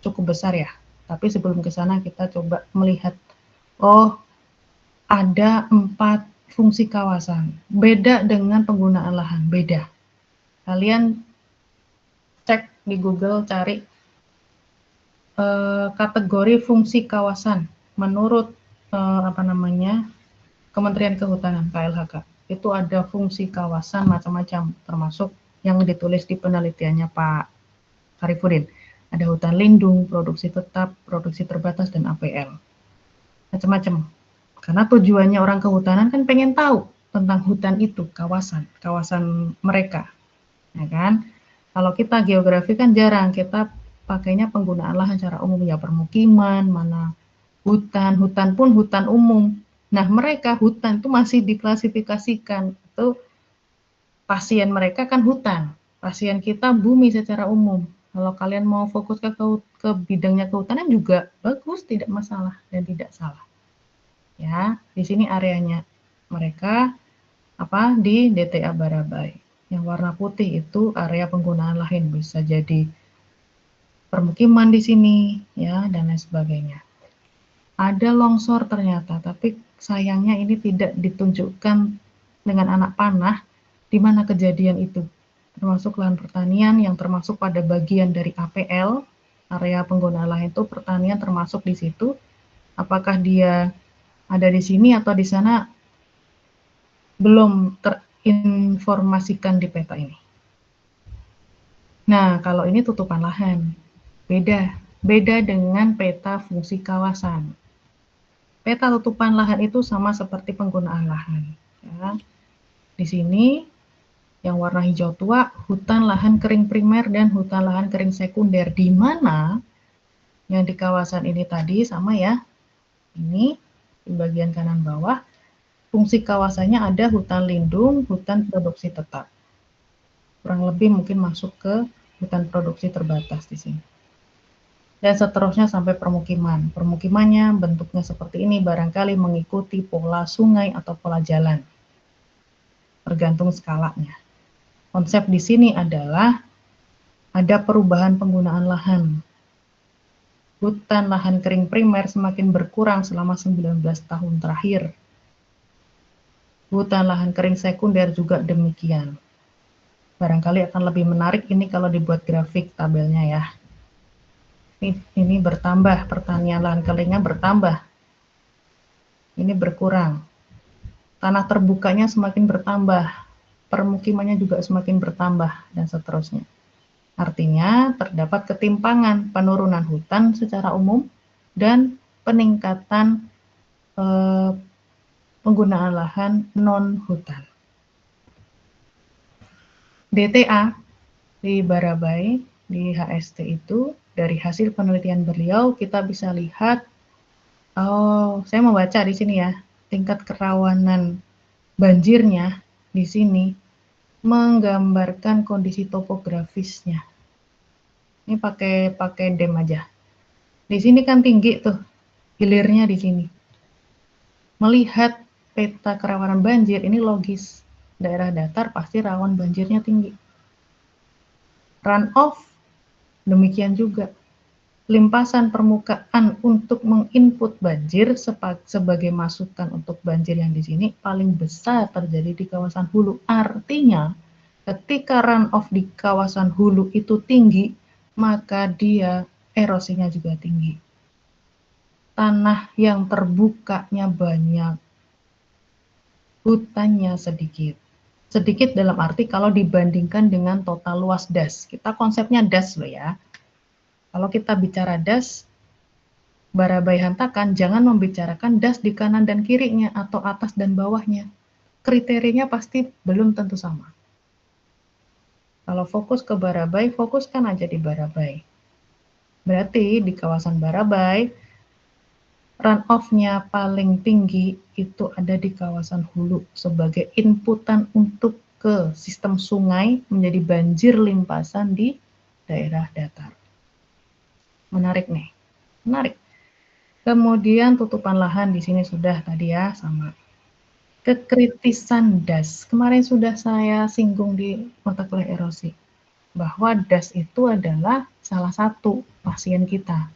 cukup besar ya, tapi sebelum ke sana kita coba melihat, oh ada 4 fungsi kawasan, beda dengan penggunaan lahan, beda. Kalian cek di Google, cari kategori fungsi kawasan menurut Kementerian Kehutanan KLHK. Itu ada fungsi kawasan macam-macam, termasuk yang ditulis di penelitiannya Pak Sarifudin. Ada hutan lindung, produksi tetap, produksi terbatas, dan APL. Macam-macam. Karena tujuannya orang kehutanan kan pengen tahu tentang hutan itu, kawasan mereka. Ya kan? Kalau kita geografi kan jarang, kita pakainya penggunaan lahan secara umum, ya permukiman, mana hutan pun hutan umum. Nah, mereka hutan itu masih diklasifikasikan, itu pasien mereka kan hutan, pasien kita bumi secara umum. Kalau kalian mau fokus ke bidangnya kehutanan juga bagus, tidak masalah dan tidak salah. Ya, di sini areanya mereka di DTA Barabai. Yang warna putih itu area penggunaan lahan, bisa jadi permukiman di sini, ya, dan lain sebagainya. Ada longsor ternyata, tapi sayangnya ini tidak ditunjukkan dengan anak panah di mana kejadian itu, termasuk lahan pertanian yang termasuk pada bagian dari APL, area penggunaan lahan itu pertanian termasuk di situ. Apakah dia ada di sini atau di sana, belum terinformasikan di peta ini. Nah, kalau ini tutupan lahan, beda dengan peta fungsi kawasan. Peta tutupan lahan itu sama seperti penggunaan lahan. Ya. Di sini yang warna hijau tua, hutan lahan kering primer dan hutan lahan kering sekunder, di mana yang di kawasan ini tadi sama ya, ini di bagian kanan bawah, fungsi kawasannya ada hutan lindung, hutan produksi tetap. Kurang lebih mungkin masuk ke hutan produksi terbatas di sini. Dan seterusnya sampai permukiman. Permukimannya bentuknya seperti ini, barangkali mengikuti pola sungai atau pola jalan. Tergantung skalanya. Konsep di sini adalah ada perubahan penggunaan lahan. Hutan lahan kering primer semakin berkurang selama 19 tahun terakhir. Hutan lahan kering sekunder juga demikian. Barangkali akan lebih menarik ini kalau dibuat grafik tabelnya ya. Ini bertambah, pertanian lahan keringnya bertambah. Ini berkurang. Tanah terbukanya semakin bertambah, permukimannya juga semakin bertambah, dan seterusnya. Artinya, terdapat ketimpangan penurunan hutan secara umum dan peningkatan penggunaan lahan non-hutan. DTA di Barabai, di HST itu, dari hasil penelitian beliau, kita bisa lihat, saya membaca di sini ya, tingkat kerawanan banjirnya di sini menggambarkan kondisi topografisnya. Ini pakai DEM aja. Di sini kan tinggi tuh, hilirnya di sini. Melihat peta kerawanan banjir, ini logis. Daerah datar pasti rawan banjirnya tinggi. Runoff, demikian juga. Limpasan permukaan untuk menginput banjir sebagai masukan untuk banjir yang di sini paling besar terjadi di kawasan hulu. Artinya, ketika runoff di kawasan hulu itu tinggi, maka dia erosinya juga tinggi. Tanah yang terbukanya banyak, hutannya sedikit. Sedikit dalam arti kalau dibandingkan dengan total luas das. Kita konsepnya das loh ya. Kalau kita bicara das, Barabai Hantakan jangan membicarakan das di kanan dan kirinya atau atas dan bawahnya. Kriterianya pasti belum tentu sama. Kalau fokus ke Barabai, fokuskan aja di Barabai. Berarti di kawasan Barabai, runoff-nya paling tinggi itu ada di kawasan hulu sebagai inputan untuk ke sistem sungai menjadi banjir limpasan di daerah datar. Menarik nih, menarik. Kemudian tutupan lahan di sini sudah tadi ya sama. Kekritisan das, kemarin sudah saya singgung di mata kuliah erosi, bahwa das itu adalah salah satu pasien kita.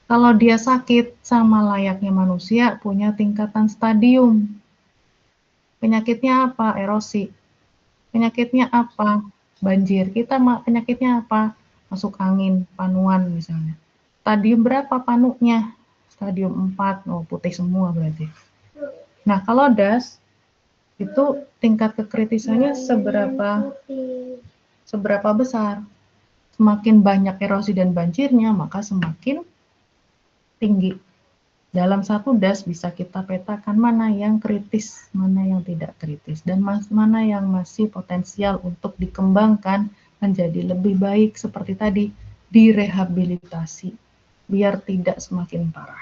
Kalau dia sakit, sama layaknya manusia punya tingkatan stadium. Penyakitnya apa? Erosi. Penyakitnya apa? Banjir. Kita penyakitnya apa? Masuk angin, panuan misalnya. Stadium berapa panuknya? Stadium 4, putih semua berarti. Nah, kalau das, itu tingkat kekritisannya seberapa besar? Semakin banyak erosi dan banjirnya, maka semakin tinggi. Dalam satu das bisa kita petakan mana yang kritis, mana yang tidak kritis, dan mana yang masih potensial untuk dikembangkan menjadi lebih baik seperti tadi, direhabilitasi, biar tidak semakin parah.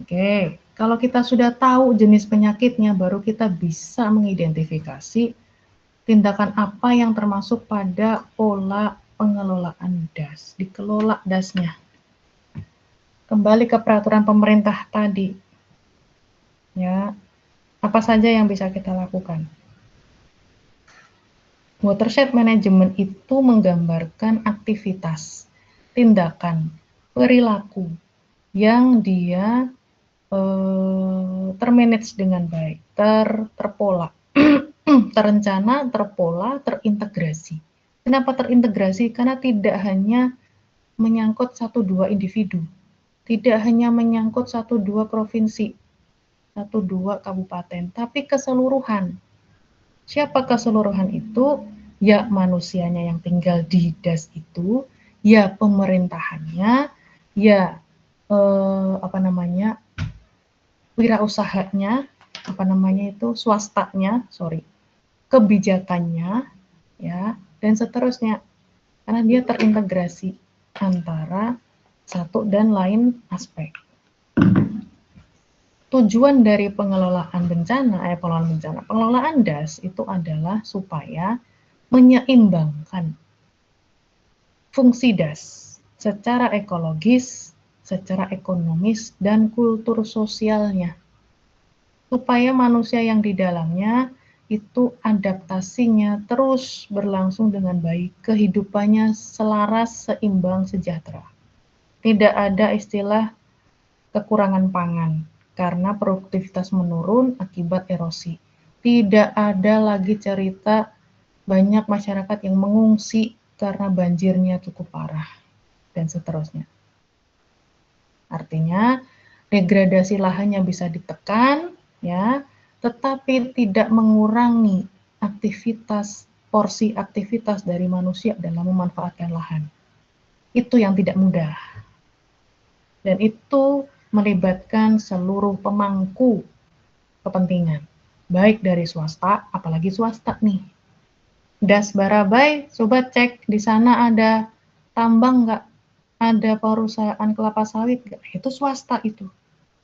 Oke, kalau kita sudah tahu jenis penyakitnya, baru kita bisa mengidentifikasi tindakan apa yang termasuk pada pola pengelolaan das, dikelola dasnya. Kembali ke peraturan pemerintah tadi, ya, apa saja yang bisa kita lakukan? Watershed management itu menggambarkan aktivitas, tindakan, perilaku yang dia termanage dengan baik, terpola, terencana, terpola, terintegrasi. Kenapa terintegrasi? Karena tidak hanya menyangkut 1-2 individu, tidak hanya menyangkut 1-2 provinsi, 1-2 kabupaten, tapi keseluruhan. Siapa keseluruhan itu? Ya manusianya yang tinggal di DAS itu, ya pemerintahannya, ya wirausahanya, swastanya, kebijakannya, ya, dan seterusnya. Karena dia terintegrasi antara satu dan lain aspek. Tujuan dari pengelolaan pengelolaan DAS itu adalah supaya menyeimbangkan fungsi DAS secara ekologis, secara ekonomis, dan kultur sosialnya. Supaya manusia yang di dalamnya itu adaptasinya terus berlangsung dengan baik, kehidupannya selaras, seimbang, sejahtera. Tidak ada istilah kekurangan pangan karena produktivitas menurun akibat erosi. Tidak ada lagi cerita banyak masyarakat yang mengungsi karena banjirnya cukup parah, dan seterusnya. Artinya, degradasi lahannya bisa ditekan, ya, tetapi tidak mengurangi porsi aktivitas dari manusia dalam memanfaatkan lahan. Itu yang tidak mudah. Dan itu melibatkan seluruh pemangku kepentingan, baik dari swasta, apalagi swasta nih. DAS Barabai, coba cek di sana ada tambang nggak? Ada perusahaan kelapa sawit nggak? Itu swasta itu.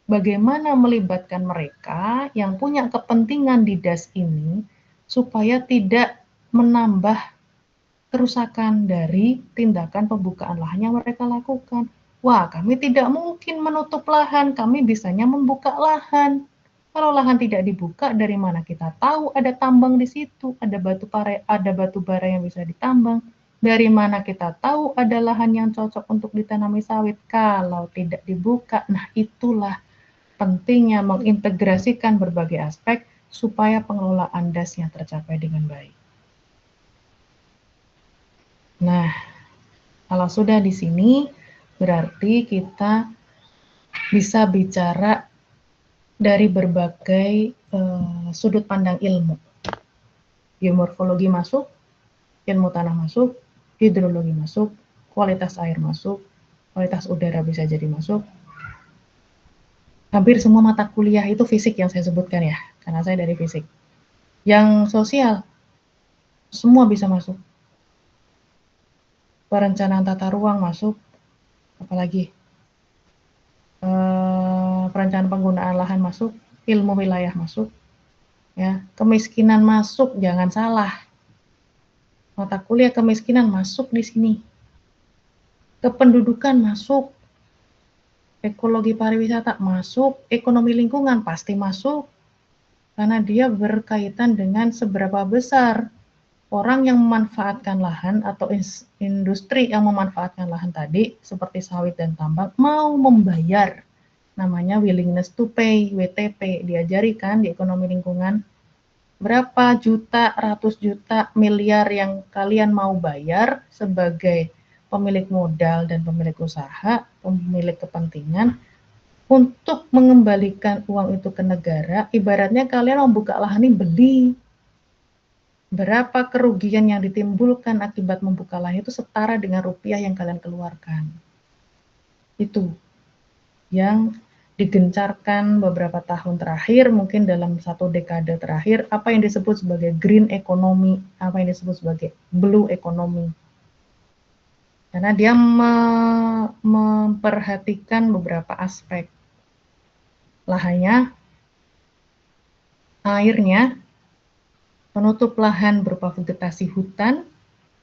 Bagaimana melibatkan mereka yang punya kepentingan di DAS ini supaya tidak menambah kerusakan dari tindakan pembukaan lahan yang mereka lakukan. Wah, kami tidak mungkin menutup lahan, kami bisanya membuka lahan. Kalau lahan tidak dibuka, dari mana kita tahu ada tambang di situ, ada batu bara yang bisa ditambang. Dari mana kita tahu ada lahan yang cocok untuk ditanami sawit kalau tidak dibuka? Nah, itulah pentingnya mengintegrasikan berbagai aspek supaya pengelolaan DAS-nya tercapai dengan baik. Nah, kalau sudah di sini, berarti kita bisa bicara dari berbagai sudut pandang ilmu. Geomorfologi masuk, ilmu tanah masuk, hidrologi masuk, kualitas air masuk, kualitas udara bisa jadi masuk. Hampir semua mata kuliah itu fisik yang saya sebutkan ya, karena saya dari fisik. Yang sosial, semua bisa masuk. Perencanaan tata ruang masuk, apalagi perencanaan penggunaan lahan masuk, ilmu wilayah masuk, ya, kemiskinan masuk, jangan salah. Mata kuliah kemiskinan masuk di sini. Kependudukan masuk, ekologi pariwisata masuk, ekonomi lingkungan pasti masuk, karena dia berkaitan dengan seberapa besar orang yang memanfaatkan lahan atau industri yang memanfaatkan lahan tadi, seperti sawit dan tambang, mau membayar. Namanya willingness to pay, WTP, diajari kan di ekonomi lingkungan. Berapa juta, ratus juta, miliar yang kalian mau bayar sebagai pemilik modal dan pemilik usaha, pemilik kepentingan, untuk mengembalikan uang itu ke negara. Ibaratnya kalian mau buka lahan ini beli. Berapa kerugian yang ditimbulkan akibat membuka lahan itu setara dengan rupiah yang kalian keluarkan. Itu yang digencarkan beberapa tahun terakhir, mungkin dalam 1 dekade terakhir, apa yang disebut sebagai green economy, apa yang disebut sebagai blue economy. Karena dia memperhatikan beberapa aspek. Lahannya, airnya, penutup lahan berupa vegetasi hutan,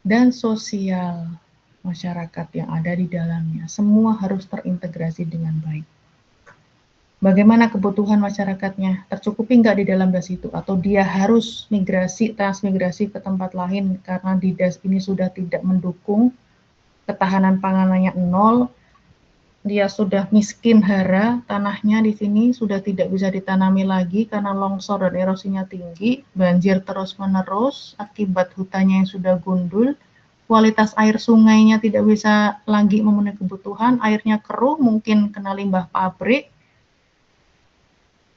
dan sosial masyarakat yang ada di dalamnya. Semua harus terintegrasi dengan baik. Bagaimana kebutuhan masyarakatnya, tercukupi nggak di dalam DAS itu, atau dia harus transmigrasi ke tempat lain karena di DAS ini sudah tidak mendukung, ketahanan panganannya 0, dia sudah miskin hara, tanahnya di sini sudah tidak bisa ditanami lagi karena longsor dan erosinya tinggi, banjir terus-menerus akibat hutannya yang sudah gundul, kualitas air sungainya tidak bisa lagi memenuhi kebutuhan, airnya keruh, mungkin kena limbah pabrik,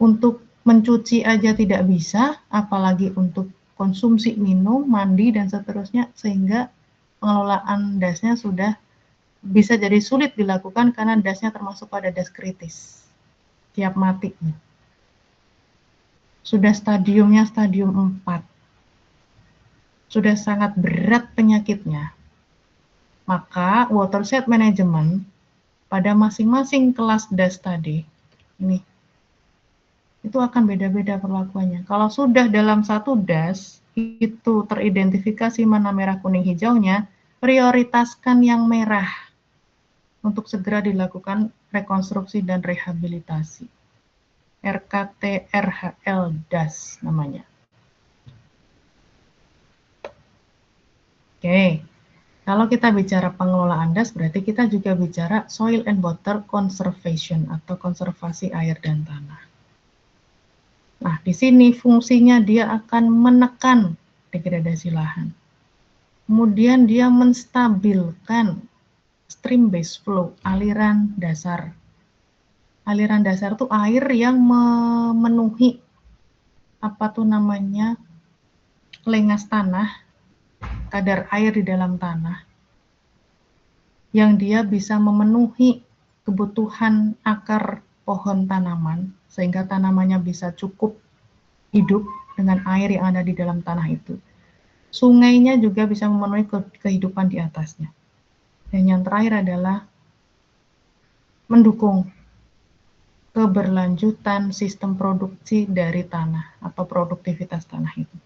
untuk mencuci aja tidak bisa, apalagi untuk konsumsi minum, mandi, dan seterusnya, sehingga pengelolaan dasnya sudah bisa jadi sulit dilakukan karena dasnya termasuk pada das kritis, siap mati. Sudah stadiumnya stadium 4, sudah sangat berat penyakitnya. Maka watershed management pada masing-masing kelas das tadi, ini, itu akan beda-beda perlakuannya. Kalau sudah dalam satu das, itu teridentifikasi mana merah, kuning, hijaunya, prioritaskan yang merah untuk segera dilakukan rekonstruksi dan rehabilitasi. RKT RHL DAS namanya. Oke, kalau kita bicara pengelolaan DAS, berarti kita juga bicara soil and water conservation atau konservasi air dan tanah. Nah, di sini fungsinya dia akan menekan degradasi lahan. Kemudian dia menstabilkan stream based flow, aliran dasar. Aliran dasar itu air yang memenuhi lengas tanah, kadar air di dalam tanah, yang dia bisa memenuhi kebutuhan akar pohon tanaman, sehingga tanamannya bisa cukup hidup dengan air yang ada di dalam tanah itu. Sungainya juga bisa memenuhi kehidupan di atasnya. Dan yang terakhir adalah mendukung keberlanjutan sistem produksi dari tanah atau produktivitas tanah itu.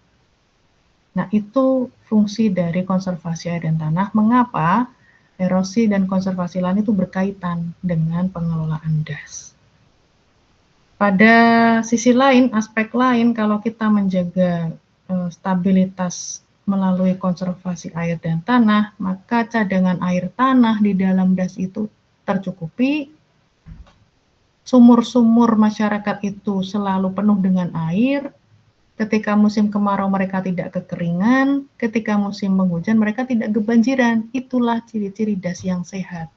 Nah, itu fungsi dari konservasi air dan tanah. Mengapa erosi dan konservasi lahan itu berkaitan dengan pengelolaan das? Pada sisi lain, aspek lain, kalau kita menjaga stabilitas melalui konservasi air dan tanah, maka cadangan air tanah di dalam das itu tercukupi, sumur-sumur masyarakat itu selalu penuh dengan air, ketika musim kemarau mereka tidak kekeringan, ketika musim penghujan mereka tidak kebanjiran. Itulah ciri-ciri das yang sehat.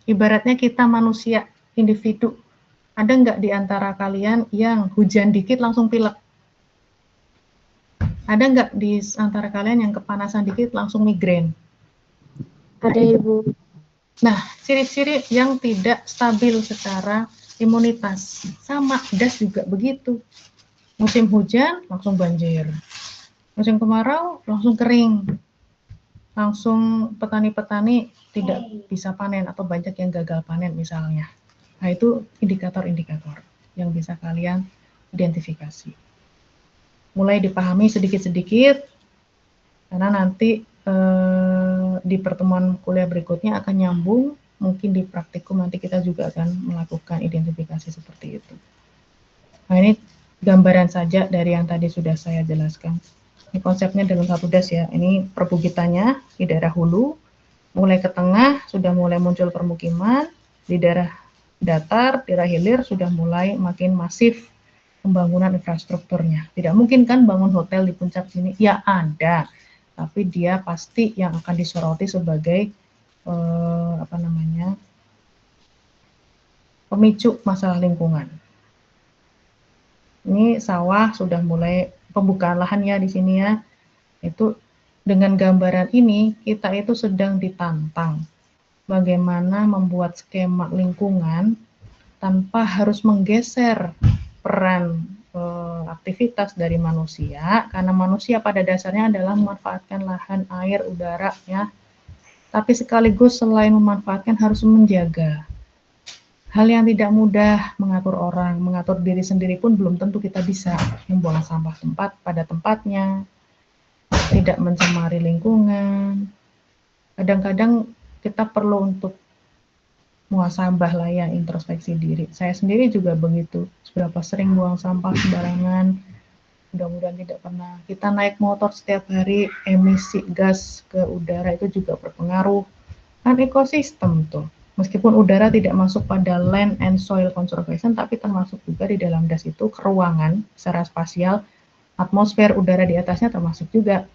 Ibaratnya kita manusia, individu, ada nggak di antara kalian yang hujan dikit langsung pilek? Ada nggak di antara kalian yang kepanasan dikit langsung migrain? Ada Ibu. Nah, ciri-ciri yang tidak stabil secara imunitas. Sama, das juga begitu. Musim hujan, langsung banjir. Musim kemarau, langsung kering. Langsung petani-petani tidak bisa panen atau banyak yang gagal panen misalnya. Nah, itu indikator-indikator yang bisa kalian identifikasi. Mulai dipahami sedikit-sedikit, karena nanti di pertemuan kuliah berikutnya akan nyambung, mungkin di praktikum nanti kita juga akan melakukan identifikasi seperti itu. Nah, ini gambaran saja dari yang tadi sudah saya jelaskan. Ini konsepnya dalam satu das ya, ini perbukitannya di daerah hulu, mulai ke tengah sudah mulai muncul permukiman, di daerah datar, daerah hilir sudah mulai makin masif pembangunan infrastrukturnya. Tidak mungkin kan bangun hotel di puncak sini? Ya ada, tapi dia pasti yang akan disoroti sebagai pemicu masalah lingkungan. Ini sawah sudah mulai pembukaan lahan ya di sini ya. Itu dengan gambaran ini kita itu sedang ditantang bagaimana membuat skema lingkungan tanpa harus menggeser peran aktivitas dari manusia, karena manusia pada dasarnya adalah memanfaatkan lahan, air, udara ya. Tapi sekaligus selain memanfaatkan harus menjaga. Hal yang tidak mudah mengatur orang, mengatur diri sendiri pun belum tentu kita bisa. Membuang sampah pada tempatnya, tidak mencemari lingkungan. Kadang-kadang kita perlu untuk muhasabah lah ya, introspeksi diri. Saya sendiri juga begitu. Seberapa sering buang sampah sembarangan, mudah-mudahan tidak pernah. Kita naik motor setiap hari, emisi gas ke udara itu juga berpengaruh. Kan ekosistem tuh, Meskipun udara tidak masuk pada land and soil conservation, tapi termasuk juga di dalam DAS itu keruangan secara spasial, atmosfer udara di atasnya termasuk juga.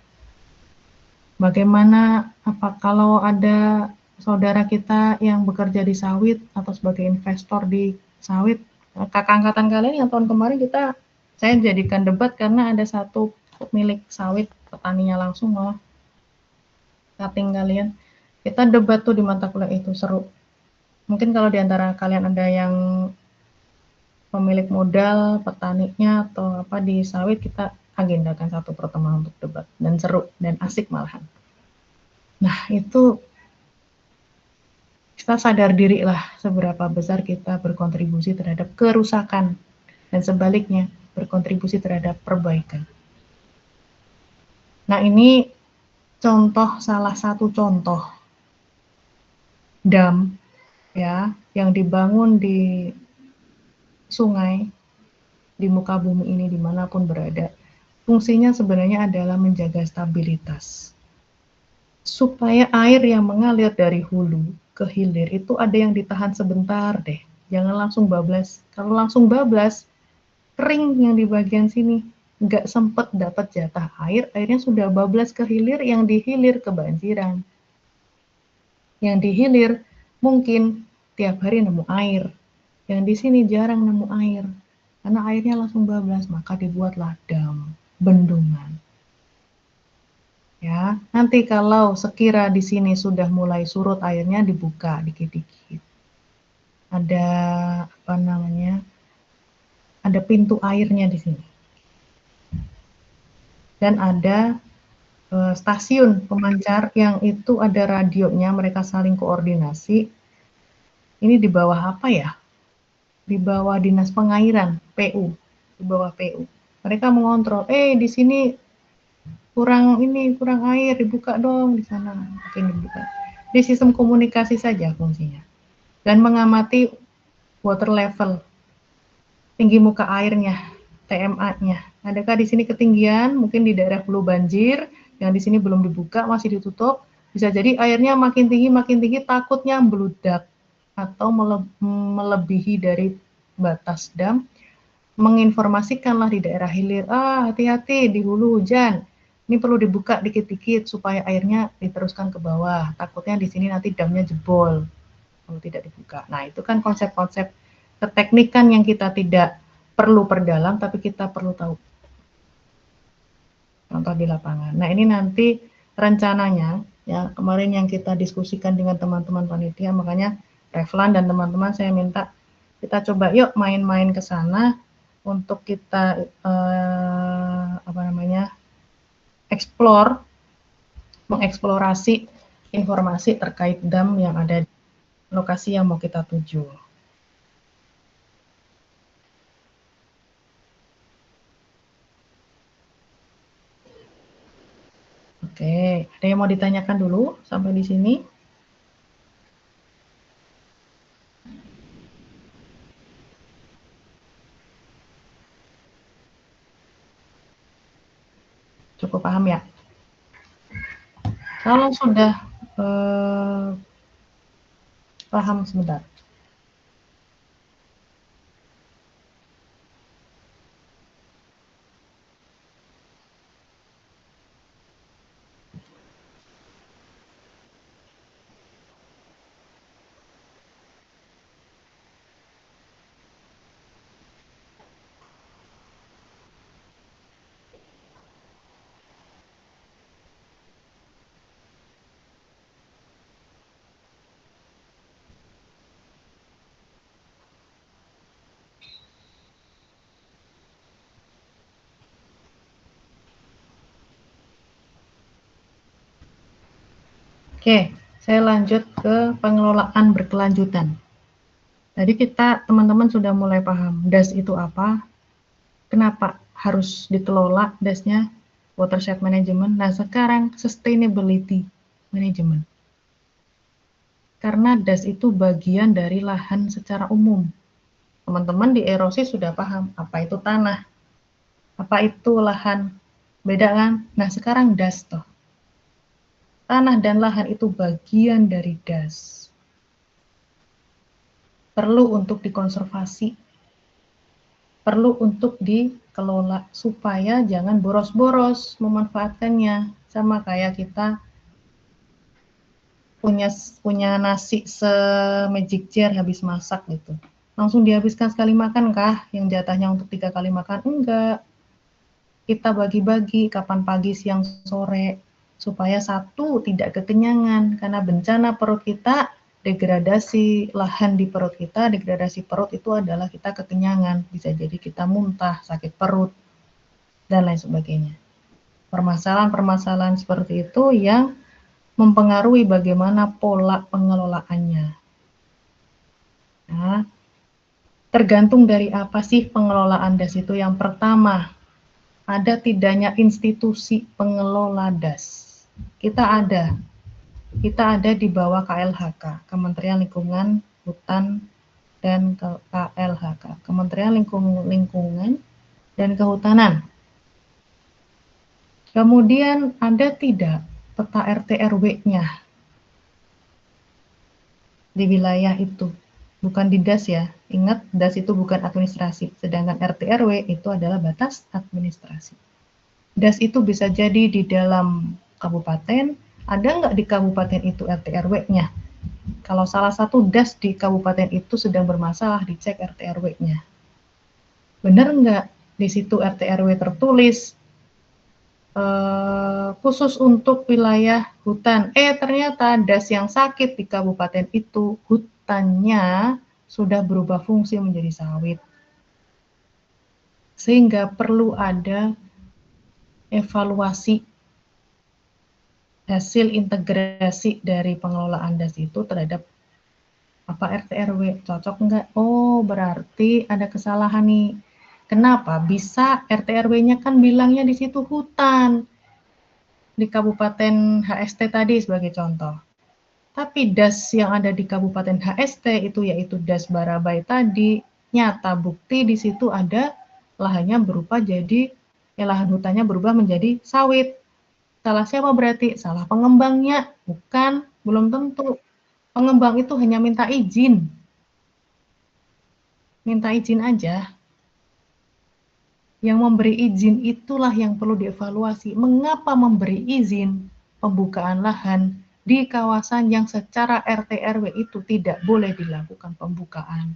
Bagaimana kalau ada saudara kita yang bekerja di sawit atau sebagai investor di sawit, kakak angkatan kalian yang tahun kemarin saya jadikan debat karena ada satu pemilik sawit, petaninya langsung malah cutting kalian. Kita debat tuh di mata kuliah itu, seru. Mungkin kalau di antara kalian ada yang pemilik modal, petaninya atau apa di sawit, kita agendakan satu pertemuan untuk debat, dan seru dan asik malahan. Nah, itu kita sadar diri lah seberapa besar kita berkontribusi terhadap kerusakan dan sebaliknya berkontribusi terhadap perbaikan. Nah, ini salah satu contoh dam ya yang dibangun di sungai di muka bumi ini dimanapun berada. Fungsinya sebenarnya adalah menjaga stabilitas supaya air yang mengalir dari hulu ke hilir itu ada yang ditahan sebentar deh, jangan langsung bablas. Kalau langsung bablas, kering yang di bagian sini, nggak sempet dapat jatah air, airnya sudah bablas ke hilir, yang di hilir kebanjiran. Yang di hilir mungkin tiap hari nemu air, yang di sini jarang nemu air, karena airnya langsung bablas, maka dibuatlah dam, bendungan. Ya, nanti kalau sekira di sini sudah mulai surut airnya, dibuka dikit-dikit. Ada ada pintu airnya di sini. Dan ada stasiun pemancar yang itu ada radionya, mereka saling koordinasi. Ini di bawah apa ya? Di bawah Dinas Pengairan, PU, di bawah PU. Mereka mengontrol, di sini kurang air, dibuka dong di sana, mungkin dibuka. Di sistem komunikasi saja fungsinya. Dan mengamati water level, tinggi muka airnya, TMA-nya. Adakah di sini ketinggian, mungkin di daerah hulu banjir, yang di sini belum dibuka, masih ditutup, bisa jadi airnya makin tinggi, takutnya meludak atau melebihi dari batas dam, menginformasikanlah di daerah hilir, hati-hati di hulu hujan, ini perlu dibuka dikit-dikit supaya airnya diteruskan ke bawah, takutnya di sini nanti damnya jebol kalau tidak dibuka. Nah, itu kan konsep-konsep keteknikan yang kita tidak perlu perdalam, tapi kita perlu tahu contoh di lapangan. Nah, ini nanti rencananya ya, kemarin yang kita diskusikan dengan teman-teman panitia, makanya Reflan dan teman-teman saya minta kita coba yuk main-main ke sana untuk kita mengeksplorasi informasi terkait dam yang ada di lokasi yang mau kita tuju. Oke, ada yang mau ditanyakan dulu sampai di sini? Cukup paham ya? Kalau sudah paham sebentar. Oke, saya lanjut ke pengelolaan berkelanjutan. Tadi teman-teman sudah mulai paham DAS itu apa, kenapa harus dikelola DAS-nya, watershed management. Nah, sekarang sustainability management. Karena DAS itu bagian dari lahan secara umum. Teman-teman di erosi sudah paham apa itu tanah, apa itu lahan, beda kan? Nah, sekarang DAS toh. Tanah dan lahan itu bagian dari DAS. perlu untuk dikonservasi, perlu untuk dikelola supaya jangan boros-boros memanfaatkannya. Sama kayak kita punya nasi se-magic jar habis masak gitu. Langsung dihabiskan sekali makan kah yang jatahnya untuk 3 kali makan? Enggak. Kita bagi-bagi kapan pagi, siang, sore supaya satu tidak kekenyangan karena bencana perut kita, degradasi lahan di perut kita, degradasi perut itu adalah kita kekenyangan, bisa jadi kita muntah, sakit perut dan lain sebagainya. Permasalahan-permasalahan seperti itu yang mempengaruhi bagaimana pola pengelolaannya. Nah, tergantung dari apa sih pengelolaan DAS itu. Yang pertama, ada tidaknya institusi pengelola DAS. Kita ada di bawah KLHK, Kementerian Lingkungan, Hutan, dan KLHK, Kementerian Lingkungan dan Kehutanan. Kemudian ada tidak peta RT RW-nya di wilayah itu, bukan di DAS ya. Ingat, DAS itu bukan administrasi, sedangkan RT RW itu adalah batas administrasi. DAS itu bisa jadi di dalam kabupaten, ada nggak di kabupaten itu RT RW-nya? Kalau salah satu DAS di kabupaten itu sedang bermasalah, dicek RT RW-nya. Benar nggak di situ RT RW tertulis khusus untuk wilayah hutan. Ternyata DAS yang sakit di kabupaten itu, hutannya sudah berubah fungsi menjadi sawit. Sehingga perlu ada evaluasi hasil integrasi dari pengelolaan DAS itu terhadap apa RT RW, cocok nggak? Oh, berarti ada kesalahan nih. Kenapa? Bisa RT RW-nya kan bilangnya di situ hutan. Di Kabupaten HST tadi sebagai contoh. Tapi DAS yang ada di Kabupaten HST itu yaitu DAS Barabai tadi, nyata bukti di situ ada lahannya berupa jadi lahan hutannya berubah menjadi sawit. Salah siapa berarti? Salah pengembangnya? Bukan, belum tentu. Pengembang itu hanya minta izin. Minta izin aja. Yang memberi izin itulah yang perlu dievaluasi. Mengapa memberi izin pembukaan lahan di kawasan yang secara RT RW itu tidak boleh dilakukan pembukaan?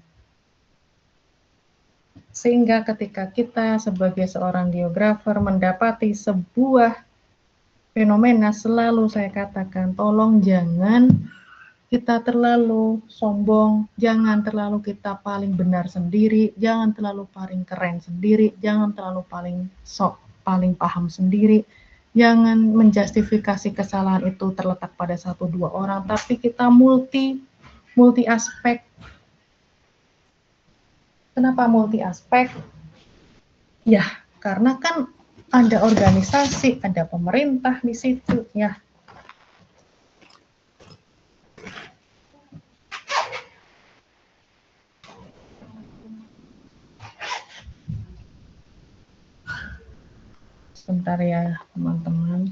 Sehingga ketika kita sebagai seorang geografer mendapati sebuah fenomena, selalu saya katakan, tolong jangan kita terlalu sombong, jangan terlalu kita paling benar sendiri, jangan terlalu paling keren sendiri, jangan terlalu paling paham sendiri, jangan menjustifikasi kesalahan itu terletak pada 1-2 orang, tapi kita multi aspek. Kenapa multi aspek? Ya, karena kan ada organisasi, ada pemerintah di situ, ya. Sebentar ya teman-teman.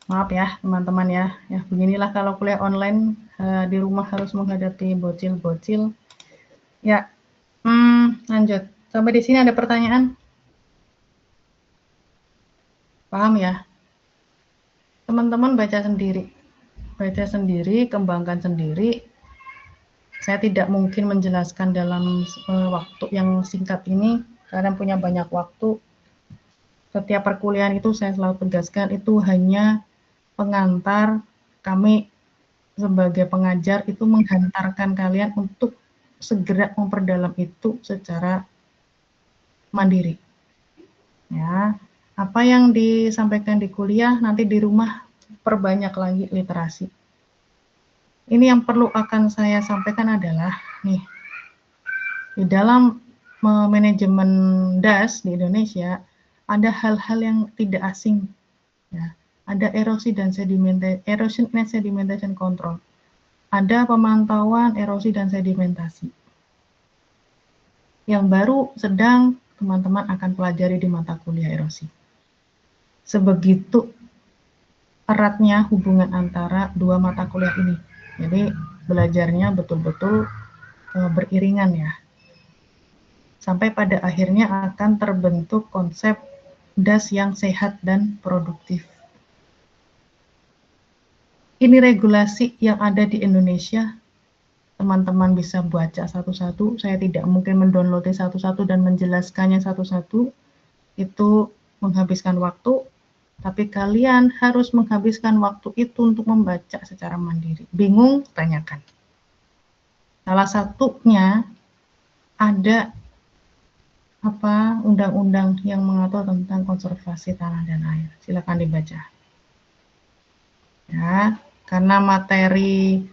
Maaf ya teman-teman ya. Beginilah kalau kuliah online di rumah harus menghadapi bocil-bocil. Ya, lanjut. Sampai di sini ada pertanyaan? Paham ya? Teman-teman baca sendiri, kembangkan sendiri. Saya tidak mungkin menjelaskan dalam waktu yang singkat ini. Kalian punya banyak waktu. setiap perkuliahan itu saya selalu tegaskan itu hanya pengantar. Kami sebagai pengajar itu menghantarkan kalian untuk segera memperdalam itu secara mandiri. Ya, apa yang disampaikan di kuliah nanti di rumah perbanyak lagi literasi. Ini yang perlu akan saya sampaikan adalah nih, di dalam manajemen DAS di Indonesia ada hal-hal yang tidak asing. Ya, ada erosi dan erosion and sedimentation control. Ada pemantauan erosi dan sedimentasi. Yang baru sedang teman-teman akan pelajari di mata kuliah erosi. Sebegitu eratnya hubungan antara dua mata kuliah ini. Jadi belajarnya betul-betul beriringan ya. Sampai pada akhirnya akan terbentuk konsep DAS yang sehat dan produktif. Ini regulasi yang ada di Indonesia. Teman-teman bisa baca satu-satu. Saya tidak mungkin mendownloadnya satu-satu dan menjelaskannya satu-satu. Itu menghabiskan waktu. Tapi kalian harus menghabiskan waktu itu untuk membaca secara mandiri. Bingung? Tanyakan. Salah satunya ada undang-undang yang mengatur tentang konservasi tanah dan air. Silakan dibaca. Ya, karena materi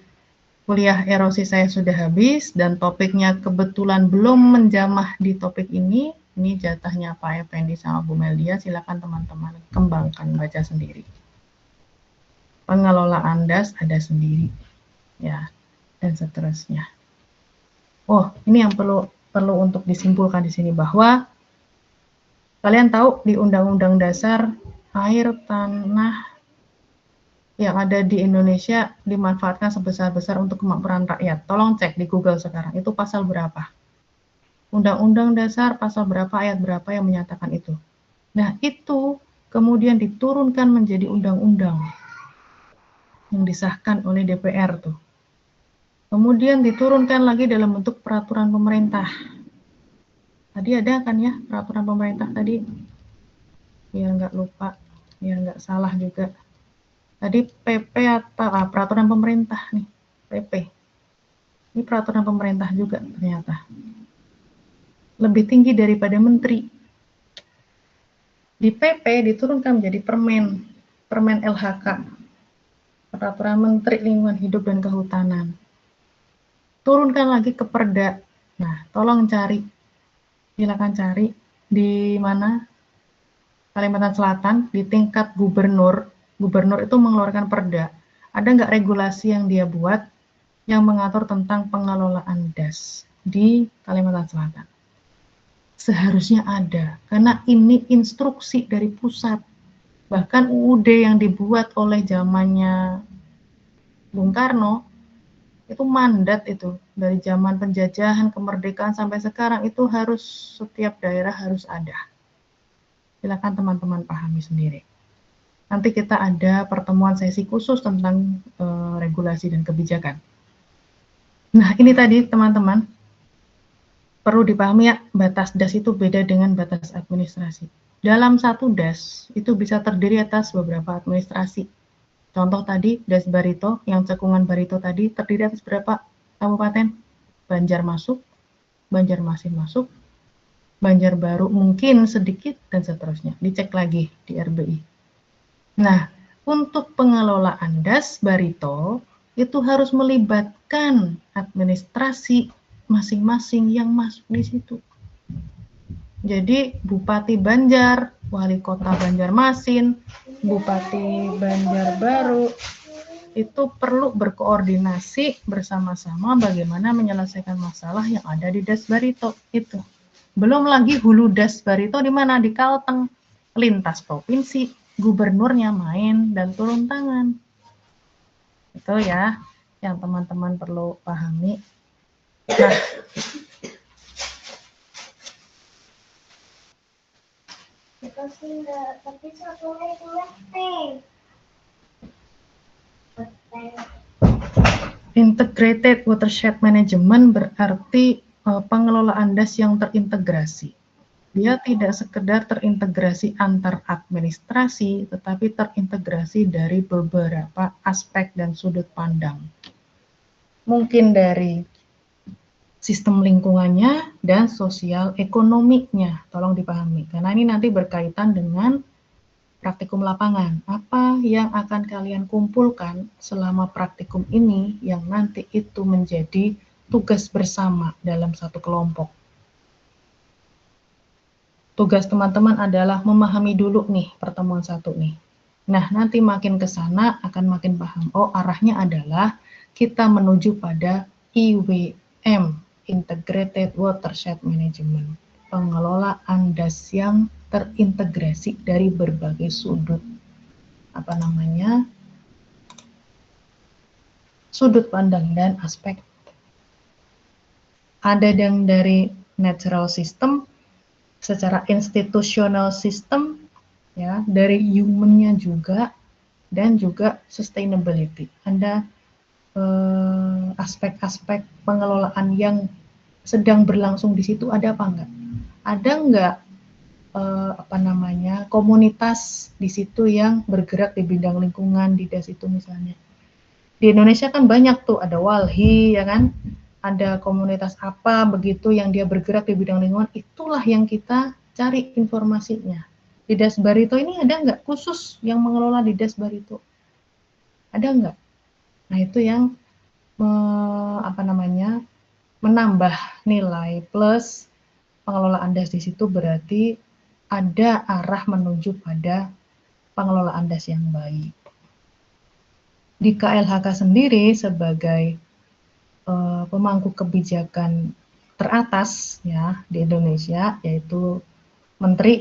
kuliah erosi saya sudah habis dan topiknya kebetulan belum menjamah di topik ini jatahnya Pak Effendi sama Bu Meldia, silakan teman-teman kembangkan, baca sendiri. Pengelolaan DAS ada sendiri, ya, dan seterusnya. Oh, ini yang perlu untuk disimpulkan di sini bahwa kalian tahu di Undang-Undang Dasar air tanah yang ada di Indonesia dimanfaatkan sebesar-besar untuk kemakmuran rakyat. Tolong cek di Google sekarang, itu pasal berapa? Undang-Undang Dasar pasal berapa, ayat berapa yang menyatakan itu. Nah, itu kemudian diturunkan menjadi undang-undang yang disahkan oleh DPR tuh. Kemudian diturunkan lagi dalam bentuk peraturan pemerintah. Tadi ada kan ya peraturan pemerintah tadi? Biar nggak lupa, biar nggak salah juga. Tadi PP atau peraturan pemerintah nih, PP. Ini peraturan pemerintah juga ternyata. Lebih tinggi daripada menteri. Di PP diturunkan menjadi permen LHK. Peraturan Menteri Lingkungan Hidup dan Kehutanan. Turunkan lagi ke Perda. Nah, tolong cari. Silakan cari di mana? Kalimantan Selatan di tingkat gubernur. Gubernur itu mengeluarkan perda. Ada nggak regulasi yang dia buat yang mengatur tentang pengelolaan DAS di Kalimantan Selatan? Seharusnya ada, karena ini instruksi dari pusat. Bahkan UUD yang dibuat oleh zamannya Bung Karno, itu mandat itu. Dari zaman penjajahan, kemerdekaan sampai sekarang itu harus setiap daerah harus ada. Silakan teman-teman pahami sendiri. Nanti kita ada pertemuan sesi khusus tentang regulasi dan kebijakan. Nah, ini tadi teman-teman, perlu dipahami ya, batas DAS itu beda dengan batas administrasi. Dalam satu DAS, itu bisa terdiri atas beberapa administrasi. Contoh tadi, DAS Barito, yang cekungan Barito tadi, terdiri atas berapa kabupaten? Banjar masuk, Banjarmasin masuk, Banjarbaru mungkin sedikit, dan seterusnya. Dicek lagi di RBI. Nah, untuk pengelolaan DAS Barito itu harus melibatkan administrasi masing-masing yang masuk di situ. Jadi Bupati Banjar, Wali Kota Banjarmasin, Bupati Banjarbaru itu perlu berkoordinasi bersama-sama bagaimana menyelesaikan masalah yang ada di DAS Barito itu. Belum lagi hulu DAS Barito di mana? Di Kalteng, lintas provinsi. Gubernurnya main dan turun tangan. Itu ya yang teman-teman perlu pahami. Nah, Integrated Watershed Management berarti pengelolaan DAS yang terintegrasi. Dia tidak sekedar terintegrasi antar administrasi, tetapi terintegrasi dari beberapa aspek dan sudut pandang. Mungkin dari sistem lingkungannya dan sosial ekonominya, tolong dipahami. Karena ini nanti berkaitan dengan praktikum lapangan. Apa yang akan kalian kumpulkan selama praktikum ini yang nanti itu menjadi tugas bersama dalam satu kelompok. Tugas teman-teman adalah memahami dulu nih pertemuan satu nih. Nah, nanti makin ke sana akan makin paham. Oh, arahnya adalah kita menuju pada IWM, Integrated Watershed Management, pengelolaan das yang terintegrasi dari berbagai sudut sudut pandang dan aspek. Ada yang dari natural system, secara institutional system, ya, dari human-nya juga, dan juga sustainability. Ada aspek-aspek pengelolaan yang sedang berlangsung di situ, ada apa enggak? Ada enggak komunitas di situ yang bergerak di bidang lingkungan di DAS itu misalnya. Di Indonesia kan banyak tuh, ada Walhi, ya kan? Ada komunitas apa begitu yang dia bergerak di bidang lingkungan, itulah yang kita cari informasinya. Di DAS Barito ini ada nggak khusus yang mengelola di DAS Barito? Ada nggak? Nah, itu yang menambah nilai plus pengelolaan DAS di situ, berarti ada arah menuju pada pengelolaan DAS yang baik. Di KLHK sendiri sebagai pemangku kebijakan teratas ya di Indonesia, yaitu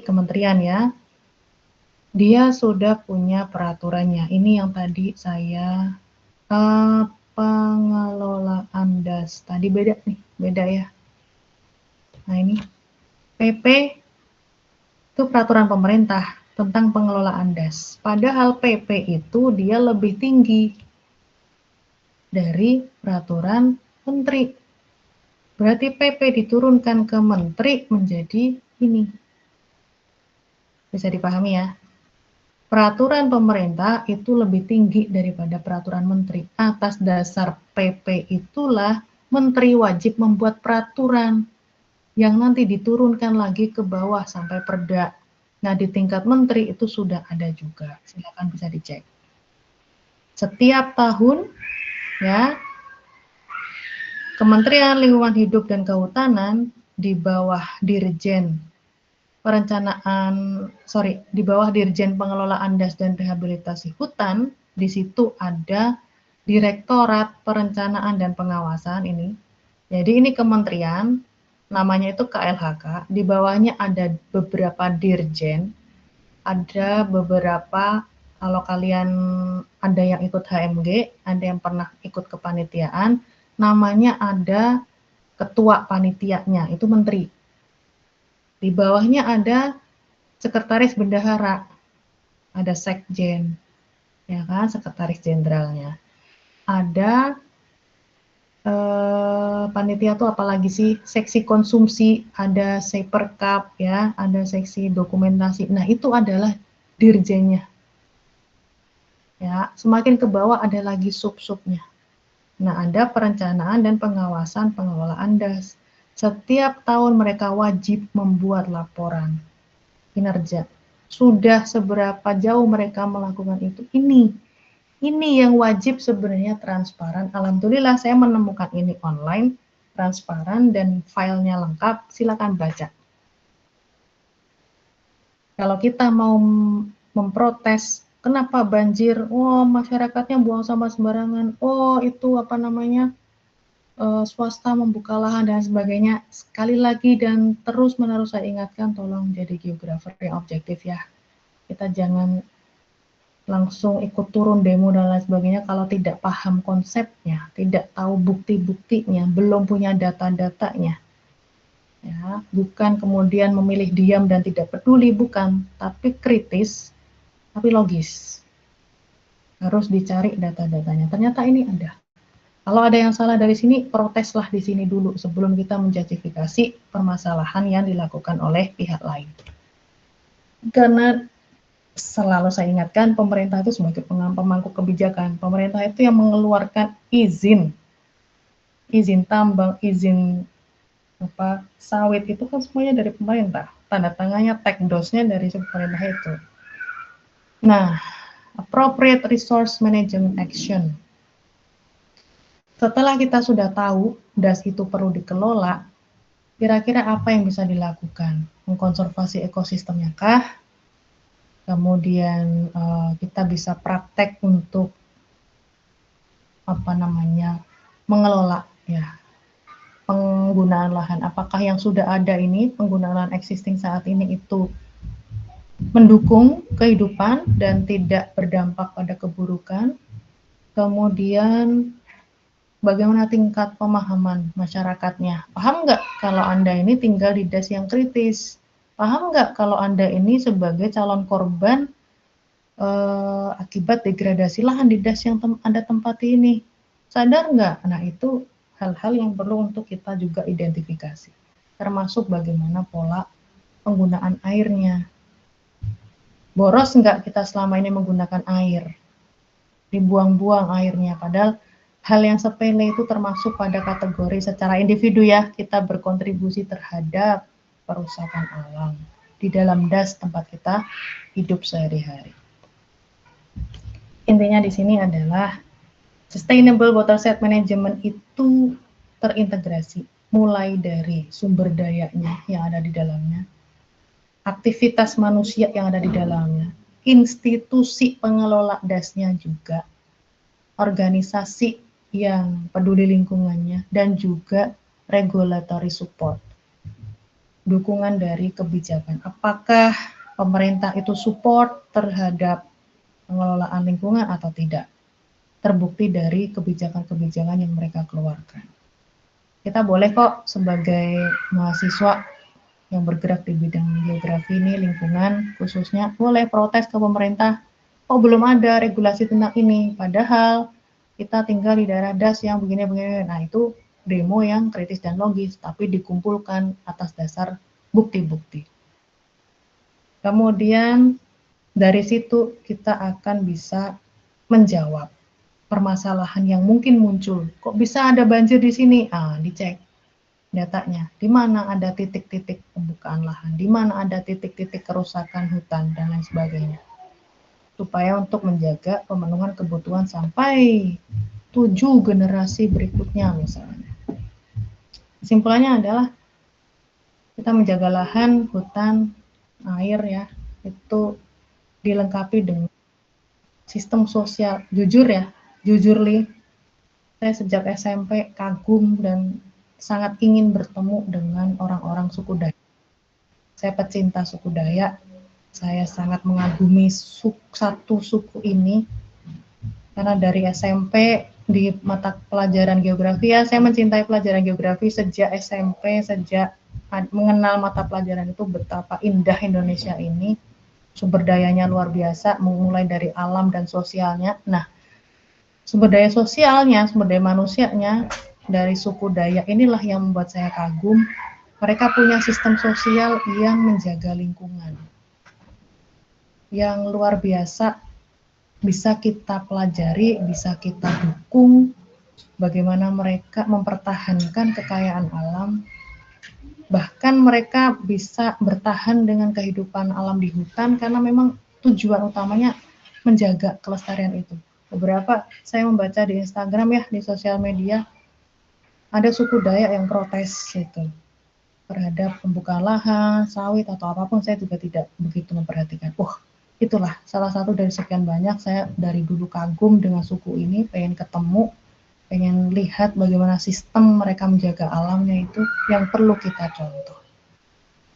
kementerian ya, dia sudah punya peraturannya. Ini yang tadi saya pengelolaan DAS tadi beda ya. Nah, ini PP itu peraturan pemerintah tentang pengelolaan DAS. Padahal PP itu dia lebih tinggi dari peraturan menteri. Berarti PP diturunkan ke menteri menjadi ini. Bisa dipahami ya? Peraturan pemerintah itu lebih tinggi daripada peraturan menteri. Atas dasar PP itulah menteri wajib membuat peraturan yang nanti diturunkan lagi ke bawah sampai perda. Nah, di tingkat menteri itu sudah ada juga. Silakan bisa dicek. Setiap tahun ya, Kementerian Lingkungan Hidup dan Kehutanan di bawah Dirjen Pengelolaan DAS dan Rehabilitasi Hutan, di situ ada Direktorat Perencanaan dan Pengawasan ini. Jadi ini kementerian, namanya itu KLHK, di bawahnya ada beberapa dirjen, ada beberapa, kalau kalian ada yang ikut HMG, ada yang pernah ikut kepanitiaan, namanya ada ketua panitianya, itu menteri. Di bawahnya ada sekretaris bendahara, ada sekjen, ya kan, sekretaris jenderalnya. Ada panitia tuh apalagi sih, seksi konsumsi, ada Seperkap ya, ada seksi dokumentasi. Nah, itu adalah dirjennya. Ya, semakin ke bawah ada lagi sub-subnya. Nah, ada perencanaan dan pengawasan pengelolaan DAS. Setiap tahun mereka wajib membuat laporan kinerja. Sudah seberapa jauh mereka melakukan itu? Ini yang wajib sebenarnya transparan. Alhamdulillah saya menemukan ini online, transparan dan filenya lengkap. Silakan baca. Kalau kita mau memprotes, kenapa banjir? Oh, masyarakatnya buang sampah sembarangan. Oh, itu swasta membuka lahan dan sebagainya. Sekali lagi dan terus-menerus saya ingatkan, tolong jadi geografer yang objektif ya. Kita jangan langsung ikut turun demo dan lain sebagainya kalau tidak paham konsepnya, tidak tahu bukti-buktinya, belum punya data-datanya. Ya, bukan kemudian memilih diam dan tidak peduli, bukan, tapi kritis, tapi logis. Harus dicari data-datanya. Ternyata ini ada. Kalau ada yang salah dari sini, proteslah di sini dulu sebelum kita menjustifikasi permasalahan yang dilakukan oleh pihak lain. Karena selalu saya ingatkan, pemerintah itu sebagai pemangku kebijakan. Pemerintah itu yang mengeluarkan izin tambang, izin sawit itu kan semuanya dari pemerintah. Tanda tangannya, tekdosnya dari pemerintah itu. Nah, appropriate resource management action. Setelah kita sudah tahu das itu perlu dikelola, kira-kira apa yang bisa dilakukan? Mengkonservasi ekosistemnya kah? Kemudian kita bisa praktek untuk mengelola ya penggunaan lahan. Apakah yang sudah ada ini, penggunaan lahan existing saat ini itu mendukung kehidupan dan tidak berdampak pada keburukan? Kemudian bagaimana tingkat pemahaman masyarakatnya? Paham nggak kalau Anda ini tinggal di das yang kritis? Paham nggak kalau Anda ini sebagai calon korban akibat degradasi lahan di das yang Anda tempati ini? Sadar nggak? Nah, itu hal-hal yang perlu untuk kita juga identifikasi. Termasuk bagaimana pola penggunaan airnya. Boros nggak kita selama ini menggunakan air? Dibuang-buang airnya, padahal hal yang sepele itu termasuk pada kategori secara individu ya, kita berkontribusi terhadap perusakan alam di dalam das tempat kita hidup sehari-hari. Intinya di sini adalah sustainable water set management itu terintegrasi mulai dari sumber dayanya yang ada di dalamnya, aktivitas manusia yang ada di dalamnya, institusi pengelola dasnya juga, organisasi yang peduli lingkungannya, dan juga regulatory support, dukungan dari kebijakan. Apakah pemerintah itu support terhadap pengelolaan lingkungan atau tidak? Terbukti dari kebijakan-kebijakan yang mereka keluarkan. Kita boleh kok sebagai mahasiswa yang bergerak di bidang geografi ini, lingkungan khususnya, boleh protes ke pemerintah, oh belum ada regulasi tentang ini, padahal kita tinggal di daerah das yang begini-begini. Nah, itu demo yang kritis dan logis, tapi dikumpulkan atas dasar bukti-bukti. Kemudian dari situ kita akan bisa menjawab permasalahan yang mungkin muncul. Kok bisa ada banjir di sini? Dicek datanya. Di mana ada titik-titik pembukaan lahan, di mana ada titik-titik kerusakan hutan, dan lain sebagainya. Supaya untuk menjaga pemenuhan kebutuhan sampai 7 generasi berikutnya misalnya. Kesimpulannya adalah kita menjaga lahan, hutan, air ya, itu dilengkapi dengan sistem sosial. Jujur Li, saya sejak SMP kagum dan sangat ingin bertemu dengan orang-orang suku Dayak. Saya pecinta suku Dayak. Saya sangat mengagumi satu suku ini, karena dari SMP di mata pelajaran geografi ya, saya mencintai pelajaran geografi sejak SMP, sejak mengenal mata pelajaran itu betapa indah Indonesia ini, sumber dayanya luar biasa, mulai dari alam dan sosialnya. Nah, sumber daya sosialnya, sumber daya manusianya dari suku Dayak inilah yang membuat saya kagum. Mereka punya sistem sosial yang menjaga lingkungan, yang luar biasa, bisa kita pelajari, bisa kita dukung bagaimana mereka mempertahankan kekayaan alam. Bahkan mereka bisa bertahan dengan kehidupan alam di hutan karena memang tujuan utamanya menjaga kelestarian itu. Beberapa saya membaca di Instagram ya, di sosial media, ada suku Dayak yang protes itu terhadap pembukaan lahan, sawit atau apapun. Saya juga tidak begitu memperhatikan. Itulah salah satu dari sekian banyak, saya dari dulu kagum dengan suku ini, pengen ketemu, pengen lihat bagaimana sistem mereka menjaga alamnya itu yang perlu kita contoh.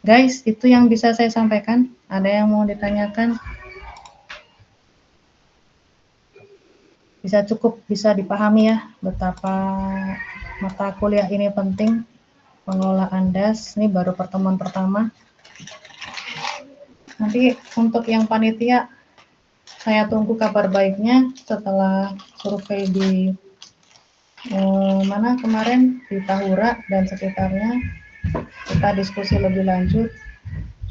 Guys, itu yang bisa saya sampaikan. Ada yang mau ditanyakan? Bisa dipahami ya betapa mata kuliah ini penting, pengelolaan das. Ini baru pertemuan pertama. Nanti untuk yang panitia, saya tunggu kabar baiknya setelah survei di Mana kemarin di Tahura dan sekitarnya kita diskusi lebih lanjut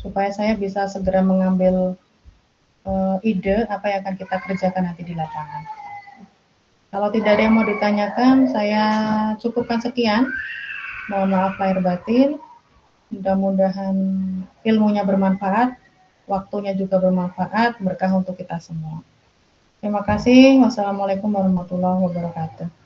supaya saya bisa segera mengambil ide apa yang akan kita kerjakan nanti di lapangan. Kalau tidak ada yang mau ditanyakan, saya cukupkan sekian. Mohon maaf lahir batin. Mudah-mudahan ilmunya bermanfaat, waktunya juga bermanfaat, berkah untuk kita semua. Terima kasih. Wassalamualaikum warahmatullahi wabarakatuh.